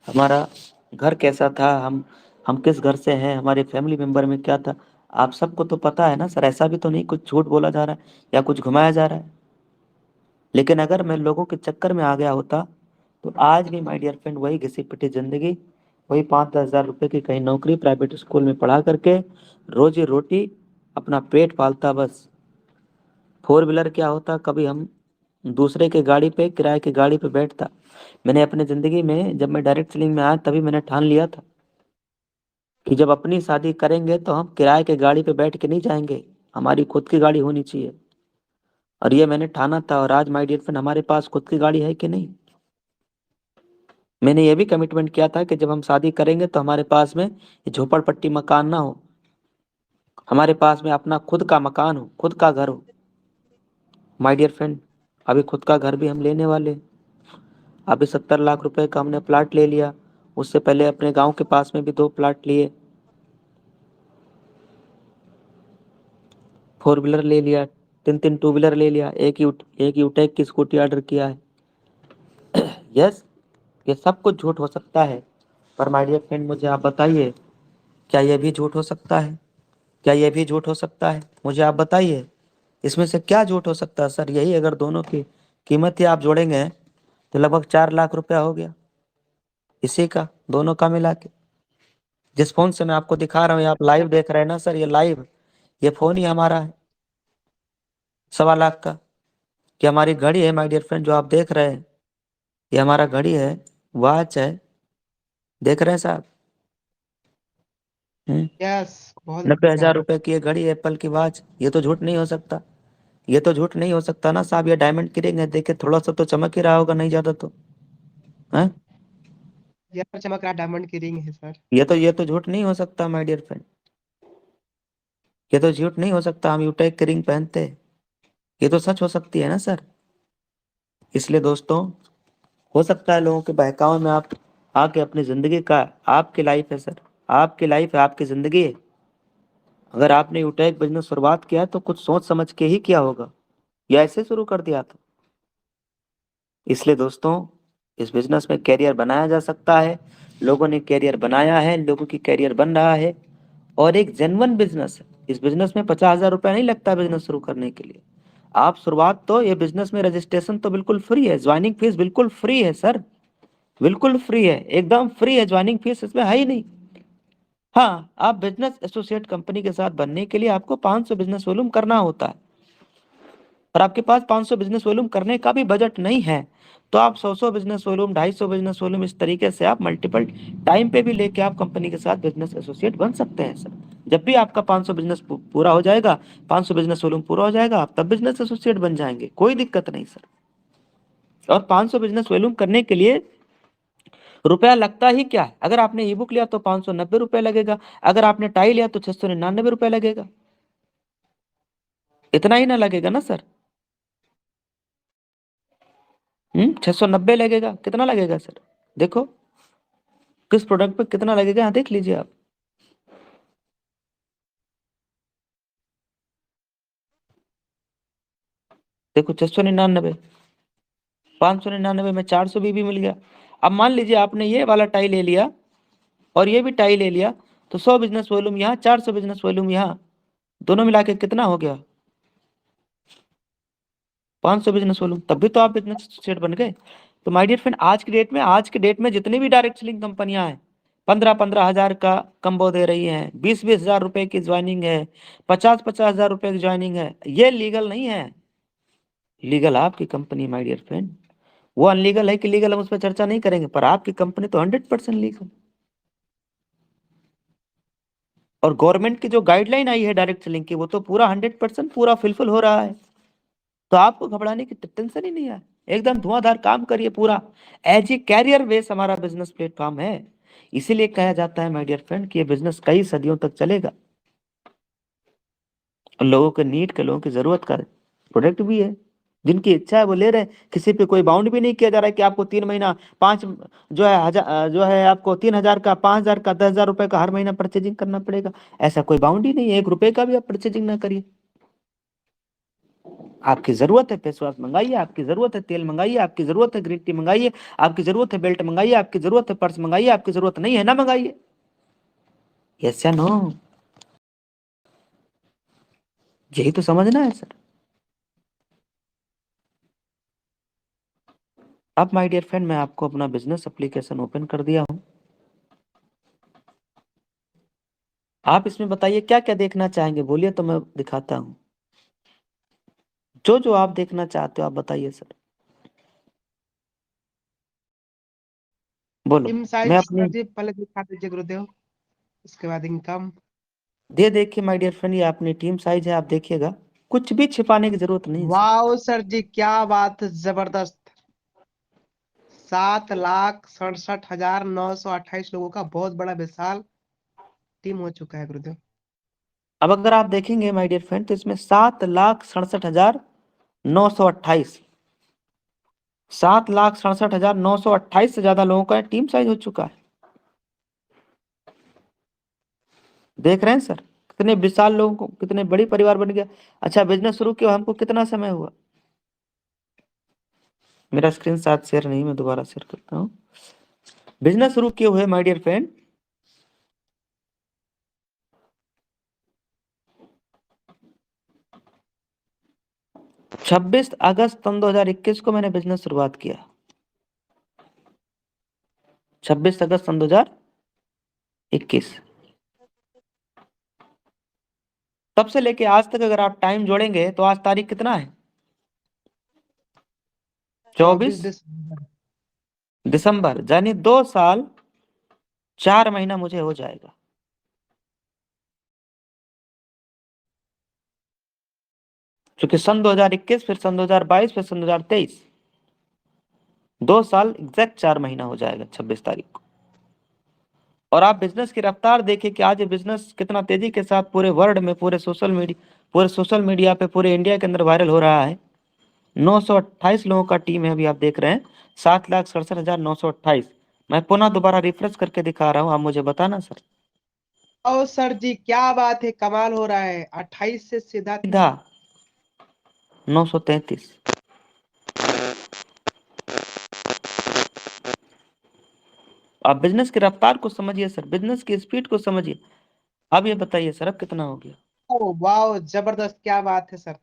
हमारा घर कैसा था, हम किस घर से हैं, हमारे फैमिली मेंबर में क्या था, आप सबको तो पता है ना सर। ऐसा भी तो नहीं कुछ झूठ बोला जा रहा है या कुछ घुमाया जा रहा है। लेकिन अगर मैं लोगों के चक्कर में आ गया होता तो आज भी माय डियर फ्रेंड वही घिसी पिटी जिंदगी, वही 5-10 हज़ार रुपए की कहीं नौकरी, प्राइवेट स्कूल में पढ़ा करके रोजी रोटी अपना पेट पालता बस। 4 व्हीलर क्या होता, कभी हम दूसरे के गाड़ी पे, किराए की गाड़ी पे बैठता। मैंने अपनी जिंदगी में जब मैं डायरेक्ट सेलिंग में आया तभी मैंने ठान लिया था कि जब अपनी शादी करेंगे तो हम किराए के गाड़ी पे बैठ के नहीं जाएंगे, हमारी खुद की गाड़ी होनी चाहिए। और ये मैंने ठाना था। और आज माय डियर फ्रेंड हमारे पास खुद की गाड़ी है कि नहीं। मैंने ये भी कमिटमेंट किया था कि जब हम शादी करेंगे तो हमारे पास में झोपड़पट्टी मकान ना हो, हमारे पास में अपना खुद का मकान हो, खुद का घर हो। माय डियर फ्रेंड अभी खुद का घर भी हम लेने वाले। अभी 70 लाख रुपए का हमने प्लाट ले लिया। उससे पहले अपने गांव के पास में भी 2 प्लाट लिए, 4 व्हीलर ले लिया, 3-3 2 व्हीलर ले लिया, एक यूटेक की स्कूटी ऑर्डर किया है। यस, ये सब कुछ झूठ हो सकता है, पर माय डियर फ्रेंड मुझे आप बताइए, क्या ये भी झूठ हो सकता है? क्या ये भी झूठ हो सकता है? मुझे आप बताइए, इसमें से क्या झूठ हो सकता है सर? यही अगर दोनों की कीमत ही आप जोड़ेंगे तो लगभग 4 लाख रुपया हो गया इसी का, दोनों का मिला के। जिस फोन से मैं आपको दिखा रहा हूँ, आप लाइव देख रहे हैं ना सर, ये लाइव, ये फोन ही हमारा है 1.25 लाख का। कि हमारी घड़ी है माय डियर फ्रेंड जो आप देख रहे हैं, ये हमारा घड़ी है, वॉच है, देख रहे हैं साहब। यस, बहुत 90,000 बढ़िया। रुपए की ये घड़ी, एप्पल की वॉच, ये तो झूठ नहीं हो सकता। ये तो झूठ नहीं हो सकता ना साहब। ये डायमंड की रिंग है, देखिए थोड़ा सा तो चमक ही रहा होगा, नहीं ज्यादा तो है। यार चमक रहा डायमंड की रिंग है सर। ये तो झूठ नहीं हो सकता माय डियर फ्रेंड, ये तो झूठ नहीं हो सकता। हम यूटेक की रिंग पहनते, ये तो सच हो सकती है ना सर। इसलिए दोस्तों, हो सकता है लोगों के बहकावे में आप आके अपनी जिंदगी का, आपकी लाइफ है सर, आपकी लाइफ है, आपकी जिंदगी है। अगर आपने यूटेक बिजनेस शुरुआत किया है तो कुछ सोच समझ के ही किया होगा, या ऐसे शुरू कर दिया था। इसलिए दोस्तों, इस बिजनेस में कैरियर बनाया जा सकता है। लोगों ने कैरियर बनाया है, लोगों की कैरियर बन रहा है, और एक जेन्युइन बिजनेस है। इस बिजनेस में 50,000 रुपया नहीं लगता बिजनेस शुरू करने के लिए। आप शुरुआत तो, ये बिजनेस में रजिस्ट्रेशन तो बिल्कुल फ्री है, ज्वाइनिंग फीस बिल्कुल फ्री है सर, बिल्कुल फ्री है, एकदम फ्री है, ज्वाइनिंग फीस इसमें है ही नहीं। हाँ, आप बिजनेस एसोसिएट कंपनी के साथ बनने के लिए आपको 500 बिजनेस वॉल्यूम करना होता है, और आपके पास 500 बिजनेस वॉल्यूम करने का भी बजट नहीं है, तो आप 100 बिजनेस वॉल्यूम, 250 बिजनेस वॉल्यूम, इस तरीके से आप मल्टीपल टाइम पे भी लेके आप कंपनी के साथ बिजनेस एसोसिएट बन सकते हैं सर। जब भी आपका 500 बिजनेस पूरा हो जाएगा, 500 बिजनेस वॉल्यूम पूरा हो जाएगा, आप तब बिजनेस एसोसिएट बन जाएंगे, कोई दिक्कत नहीं सर। और 500 बिजनेस वॉल्यूम करने के लिए रुपया लगता ही क्या है? अगर आपने ई बुक लिया तो 590 रुपये लगेगा, अगर आपने टाई लिया तो 699 रुपये लगेगा। इतना ही ना लगेगा ना सर? 690 लगेगा, कितना लगेगा सर? देखो किस प्रोडक्ट पे कितना लगेगा, यहाँ देख लीजिए आप। देखो 699, 599 में 400 भी मिल गया। अब मान लीजिए आपने ये वाला टाई ले लिया और ये भी टाई ले लिया, तो 100 बिजनेस वॉल्यूम यहाँ, 400 बिजनेस वॉल्यूम यहाँ, दोनों मिला के कितना हो गया? 500 बिजनेस वॉल्यूम। तब भी तो आप बिजनेस एसोसिएट बन गए। तो माय डियर फ्रेंड, आज के डेट में जितनी भी डायरेक्ट सेलिंग कंपनियां हैं, 15-15 हज़ार का कम्बो दे रही हैं, 20-20 हज़ार रुपए की ज्वाइनिंग है, 50-50 हज़ार रुपए की ज्वाइनिंग है, ये लीगल नहीं है। लीगल आपकी कंपनी माय डियर फ्रेंड, वो अनलीगल है कि लीगल हम उस पर चर्चा नहीं करेंगे, पर आपकी कंपनी तो 100% लीगल। और गवर्नमेंट की जो गाइडलाइन आई है डायरेक्ट सेलिंग की, वो तो पूरा 100% पूरा फुलफिल हो रहा है। तो आपको घबराने की टेंशन ही नहीं है, एकदम धुआंधार काम करिए पूरा। एज ए कैरियर बेस हमारा बिजनेस प्लेटफॉर्म है। इसीलिए कहा जाता है माय डियर फ्रेंड कि ये बिजनेस कई सदियों तक चलेगा, और लोगों के नीड के, लोगों की जरूरत का प्रोडक्ट भी है। जिनकी इच्छा है वो ले रहे हैं, किसी पे कोई बाउंड भी नहीं किया जा रहा है कि आपको 3 महीना, 5 जो है हजार, जो है आपको 3,000 का, 5,000 का, 10,000 रुपए का हर महीना परचेजिंग करना पड़ेगा। ऐसा कोई बाउंड ही नहीं है, 1 रुपए का भी आप परचेजिंग ना करिए। आपकी जरूरत है फेस वॉश मंगाइए, आपकी जरूरत है तेल मंगाइए, आपकी जरूरत है ग्रीन टी मंगाइए, आपकी जरूरत है बेल्ट मंगाइए, आपकी जरूरत है पर्स मंगाइए, आपकी जरूरत नहीं है ना मंगाइए। यस या नो? यही तो समझना है सर। अब माय डियर फ्रेंड मैं आपको अपना बिजनेस एप्लीकेशन ओपन कर दिया हूं। आप इसमें बताइए क्या क्या देखना चाहेंगे, बोलिए तो मैं दिखाता हूं। जो जो आप देखना चाहते हो आप बताइए सर, बोलो। टीम मैं साइज अपनी सर जी पहले दिखा दीजिए गुरुदेव, उसके बाद इनकम। दे देखिए माय डियर फ्रेंड, ये अपनी टीम साइज है, आप देखिएगा, कुछ भी छिपाने की जरूरत नहीं है सर। वाह सर जी क्या बात है, जबरदस्त। 7,67,928 लोगों का बहुत बड़ा विशाल टीम हो चुका है गुरुदेव। अब अगर आप देखेंगे माय डियर फ्रेंड तो इसमें 7,67,928 7,67,928 से ज्यादा लोगों का टीम साइज हो चुका है। देख रहे हैं सर कितने विशाल लोगों को, कितने बड़ी परिवार बन गया। अच्छा बिजनेस शुरू किया हमको कितना समय हुआ? मेरा स्क्रीन साथ शेयर नहीं, मैं दोबारा शेयर करता हूँ। बिजनेस शुरू किए हुए माय डियर फ्रेंड 26 अगस्त सन 2021 को मैंने बिजनेस शुरुआत किया। 26 अगस्त सन 2021, तब से लेके आज तक अगर आप टाइम जोड़ेंगे तो आज तारीख कितना है? 24 दिसंबर। दिसंबर, यानी 2 साल 4 महीना मुझे हो जाएगा। क्योंकि सन 2021 फिर सन 2022 फिर सन 2023, 2 साल एग्जैक्ट 4 महीना हो जाएगा 26 तारीख को। और आप बिजनेस की रफ्तार देखिए कि आज ये बिजनेस कितना तेजी के साथ पूरे वर्ल्ड में, पूरे सोशल मीडिया पे, पूरे इंडिया के अंदर वायरल हो रहा है। 928 लोगों का टीम है, अभी आप देख रहे हैं 7,67,928। मैं पुनः दोबारा रिफ्रेश करके दिखा रहा हूं, आप मुझे बताना सर। ओ सर जी क्या बात है, कमाल हो रहा है। 28 से सीधा सीधा 933। आप बिजनेस की रफ्तार को समझिए सर, बिजनेस की स्पीड को समझिए। अब ये बताइए सर अब कितना हो गया? ओ वाह जबरदस्त, क्या बात है सर।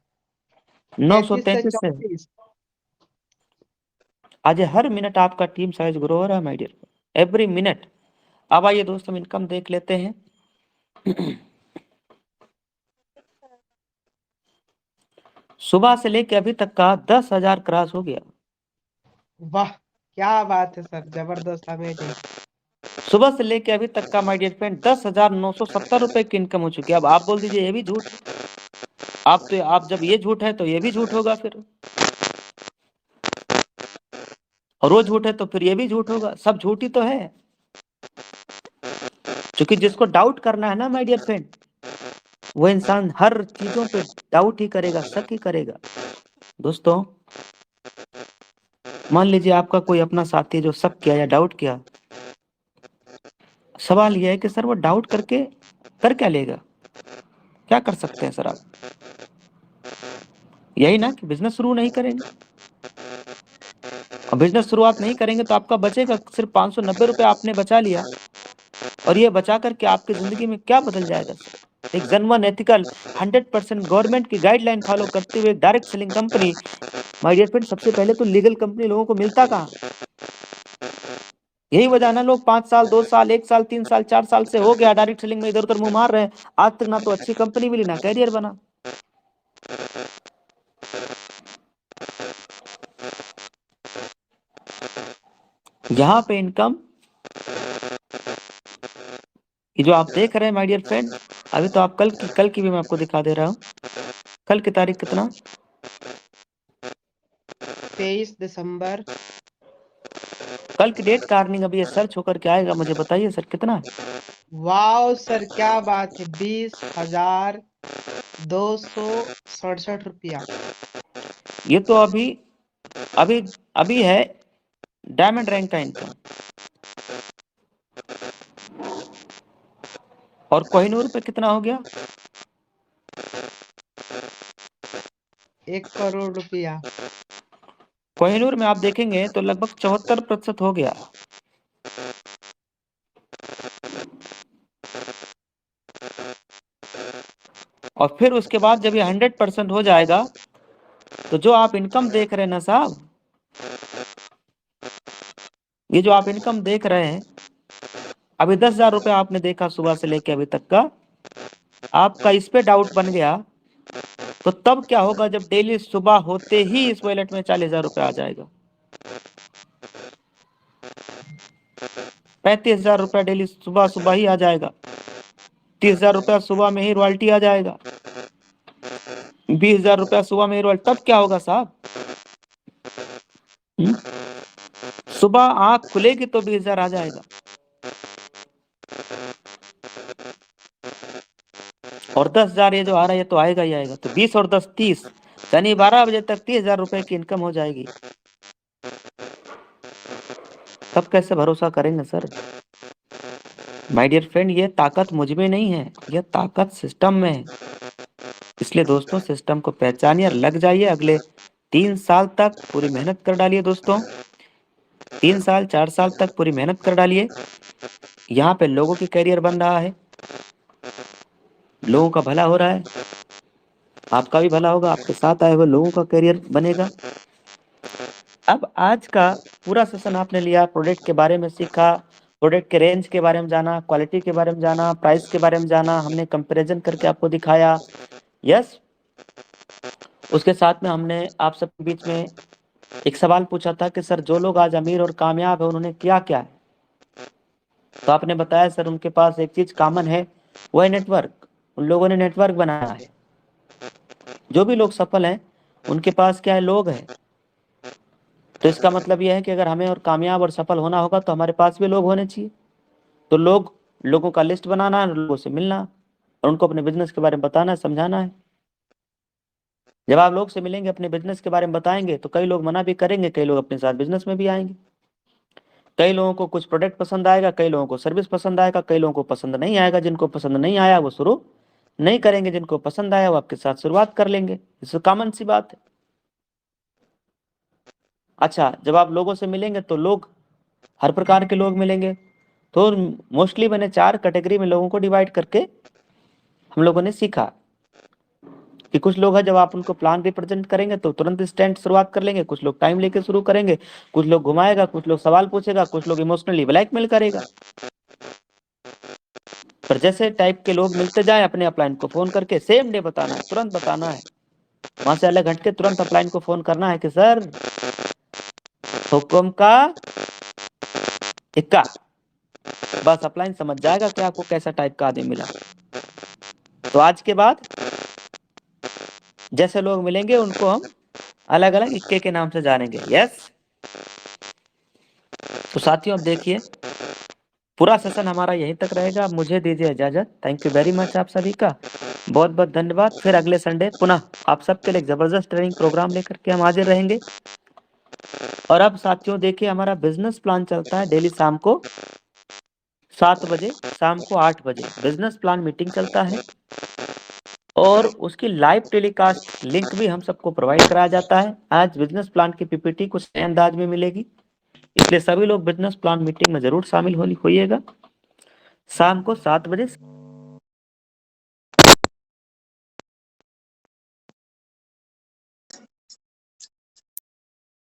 33 से 933 से 34। आज हर मिनट आपका टीम साइज ग्रो हो रहा है माय डियर, एवरी मिनट। अब आइए दोस्त हम इनकम देख लेते हैं। सुबह से लेके अभी तक का 10,000 क्रॉस हो गया। वाह क्या बात है सर, जबरदस्त, अमेजिंग। सुबह से लेके अभी तक का माय डियर फ्रेंड 10,970 रुपए की इनकम हो चुकी है। अब आप बोल दीजिए ये भी झूठ है। आप जब ये झूठ है तो ये भी झूठ होगा फिर, और वो झूठ है तो फिर ये भी झूठ होगा, सब झूठ ही तो है। क्योंकि जिसको डाउट करना है ना माय डियर फ्रेंड, वो इंसान हर चीजों पे डाउट ही करेगा, शक ही करेगा। दोस्तों मान लीजिए आपका कोई अपना साथी जो शक किया या डाउट किया, सवाल यह है कि सर वो डाउट करके कर क्या लेगा, क्या कर सकते हैं सर आप? यही ना कि बिजनेस शुरू नहीं करेंगे, और बिजनेस शुरुआत नहीं करेंगे तो आपका बचेगा सिर्फ 590 रुपए आपने बचा लिया, और ये बचा करके आपकी जिंदगी में क्या बदल जाएगा सर? एक जेन्युइन एथिकल 100% गवर्नमेंट की गाइडलाइन फॉलो करते हुए direct selling company, my dear friend सबसे पहले तो लीगल कंपनी लोगों को मिलता कहाँ? यही वजह ना लोग 5 साल 2 साल 1 साल 3 साल 4 साल से हो गया डायरेक्ट सेलिंग में इधर उधर मुंह मार रहे हैं, आज तक ना तो अच्छी कंपनी मिली ना कैरियर बना। यहाँ पे इनकम ये जो आप देख रहे हैं माय डियर फ्रेंड, अभी तो आप कल की भी मैं आपको दिखा दे रहा हूँ। कल की तारीख कितना? 23 दिसंबर। कल की डेट का अर्निंग अभी ये सर्च होकर के आएगा, मुझे बताइए सर कितना है? वाह सर क्या बात है, 20,267 रुपया। ये तो अभी अभी अभी है डायमंड रैंक का इनकम। और कोहिनूर पे कितना हो गया? 1 करोड़ रुपया। कोहिनूर में आप देखेंगे तो लगभग 74% हो गया। और फिर उसके बाद जब ये 100% हो जाएगा तो जो आप इनकम देख रहे हैं ना साहब, ये जो आप इनकम देख रहे हैं, अभी 10,000 रुपये आपने देखा सुबह से लेके अभी तक का, आपका इस पे डाउट बन गया तो तब क्या होगा जब डेली सुबह होते ही इस वॉलेट में 40,000 रुपये आ जाएगा। 35,000 रुपया डेली सुबह सुबह ही आ जाएगा। 30,000 रुपया सुबह में ही रॉयल्टी आ जाएगा। 20,000 रुपया सुबह में ही रॉयल्टी। तब क्या होगा साहब? सुबह आंख खुलेगी तो 20,000 आ जाएगा। और 10,000 ये जो आ रहा है ये तो आएगा ही आएगा। तो 20 और 10 30, यानी 12 बजे तक 30,000 रुपए की इनकम हो जाएगी। तब कैसे भरोसा करेंगे सर? माय डियर फ्रेंड, ये ताकत मुझ में नहीं है, यह ताकत सिस्टम में है। इसलिए दोस्तों सिस्टम को पहचानिए और लग जाइए। अगले 3 साल तक पूरी मेहनत कर डालिए दोस्तों। 3 साल 4 साल तक पूरी मेहनत कर डालिए। यहाँ पे लोगों की करियर बन रहा है, लोगों का भला हो रहा है, आपका भी भला होगा, आपके साथ आए हुए लोगों का करियर बनेगा। अब आज का पूरा सेशन आपने लिया, प्रोडक्ट के बारे में सीखा, प्रोडक्ट के रेंज के बारे में जाना, क्वालिटी के बारे में जाना, प्राइस के बारे में जाना, हमने कंपैरिजन करके आपको दिखाया। यस, उसके साथ में हमने आप सबके बीच में एक सवाल पूछा था कि सर जो लोग आज अमीर और कामयाब है उन्होंने किया क्या है? तो आपने बताया सर उनके पास एक चीज कॉमन है, वो है नेटवर्क। उन लोगों ने नेटवर्क बनाया है। जो भी लोग सफल हैं उनके पास क्या है? लोग हैं। तो इसका मतलब यह है कि अगर हमें और कामयाब और सफल होना होगा तो हमारे पास भी लोग होने चाहिए। तो लोगों का लिस्ट बनाना है, लोगों से मिलना और उनको अपने बिजनेस के बारे में बताना है, समझाना है। जब आप लोग से मिलेंगे, अपने बिजनेस के बारे में बताएंगे तो कई लोग मना भी करेंगे, कई लोग अपने साथ बिजनेस में भी आएंगे। कई लोगों को कुछ प्रोडक्ट पसंद आएगा, कई लोगों को सर्विस पसंद आएगा, कई लोगों को पसंद नहीं आएगा। जिनको पसंद नहीं आया वो शुरू नहीं करेंगे, जिनको पसंद आया वो आपके साथ शुरुआत कर लेंगे। इससे कॉमन सी बात है। अच्छा, जब आप लोगों से मिलेंगे तो लोग हर प्रकार के लोग मिलेंगे। तो मोस्टली मैंने 4 कैटेगरी में लोगों को डिवाइड करके हम लोगों ने सीखा कि कुछ लोग हैं जब आप उनको प्लान रिप्रेजेंट करेंगे तो तुरंत इंस्टेंट शुरुआत कर लेंगे, कुछ लोग टाइम लेके शुरू करेंगे, कुछ लोग घुमाएगा, कुछ लोग सवाल पूछेगा, कुछ लोग इमोशनली ब्लैकमेल करेगा। पर जैसे टाइप के लोग मिलते जाए, अपने अपलाइन को फोन करके सेम डे बताना है, तुरंत बताना है। वहां से अलग हट के तुरंत अपलाइन को फोन करना है कि सर हुक्म का इक्का। बस अपलाइन समझ जाएगा कि आपको कैसा टाइप का आदमी मिला। तो आज के बाद जैसे लोग मिलेंगे उनको हम अलग अलग इक्के के नाम से जानेंगे। यस, तो साथियों अब देखिए पूरा सेशन हमारा यहीं तक रहेगा। मुझे दीजिए इजाजत। थैंक यू वेरी मच आप सभी का, बहुत बहुत धन्यवाद। फिर अगले संडे पुनः आप सबके लिए एक जबरदस्त ट्रेनिंग प्रोग्राम लेकर के हम हाजिर रहेंगे। और अब साथियों देखिए हमारा बिजनेस प्लान चलता है डेली शाम को 7 बजे, शाम को 8 बजे बिजनेस प्लान मीटिंग चलता है। और उसकी लाइव टेलीकास्ट लिंक भी हम सबको प्रोवाइड कराया जाता है। आज बिजनेस प्लान की पीपीटी कुछ नए अंदाज में मिलेगी, इसलिए सभी लोग बिजनेस प्लान मीटिंग में जरूर शामिल होइएगा शाम को 7 बजे।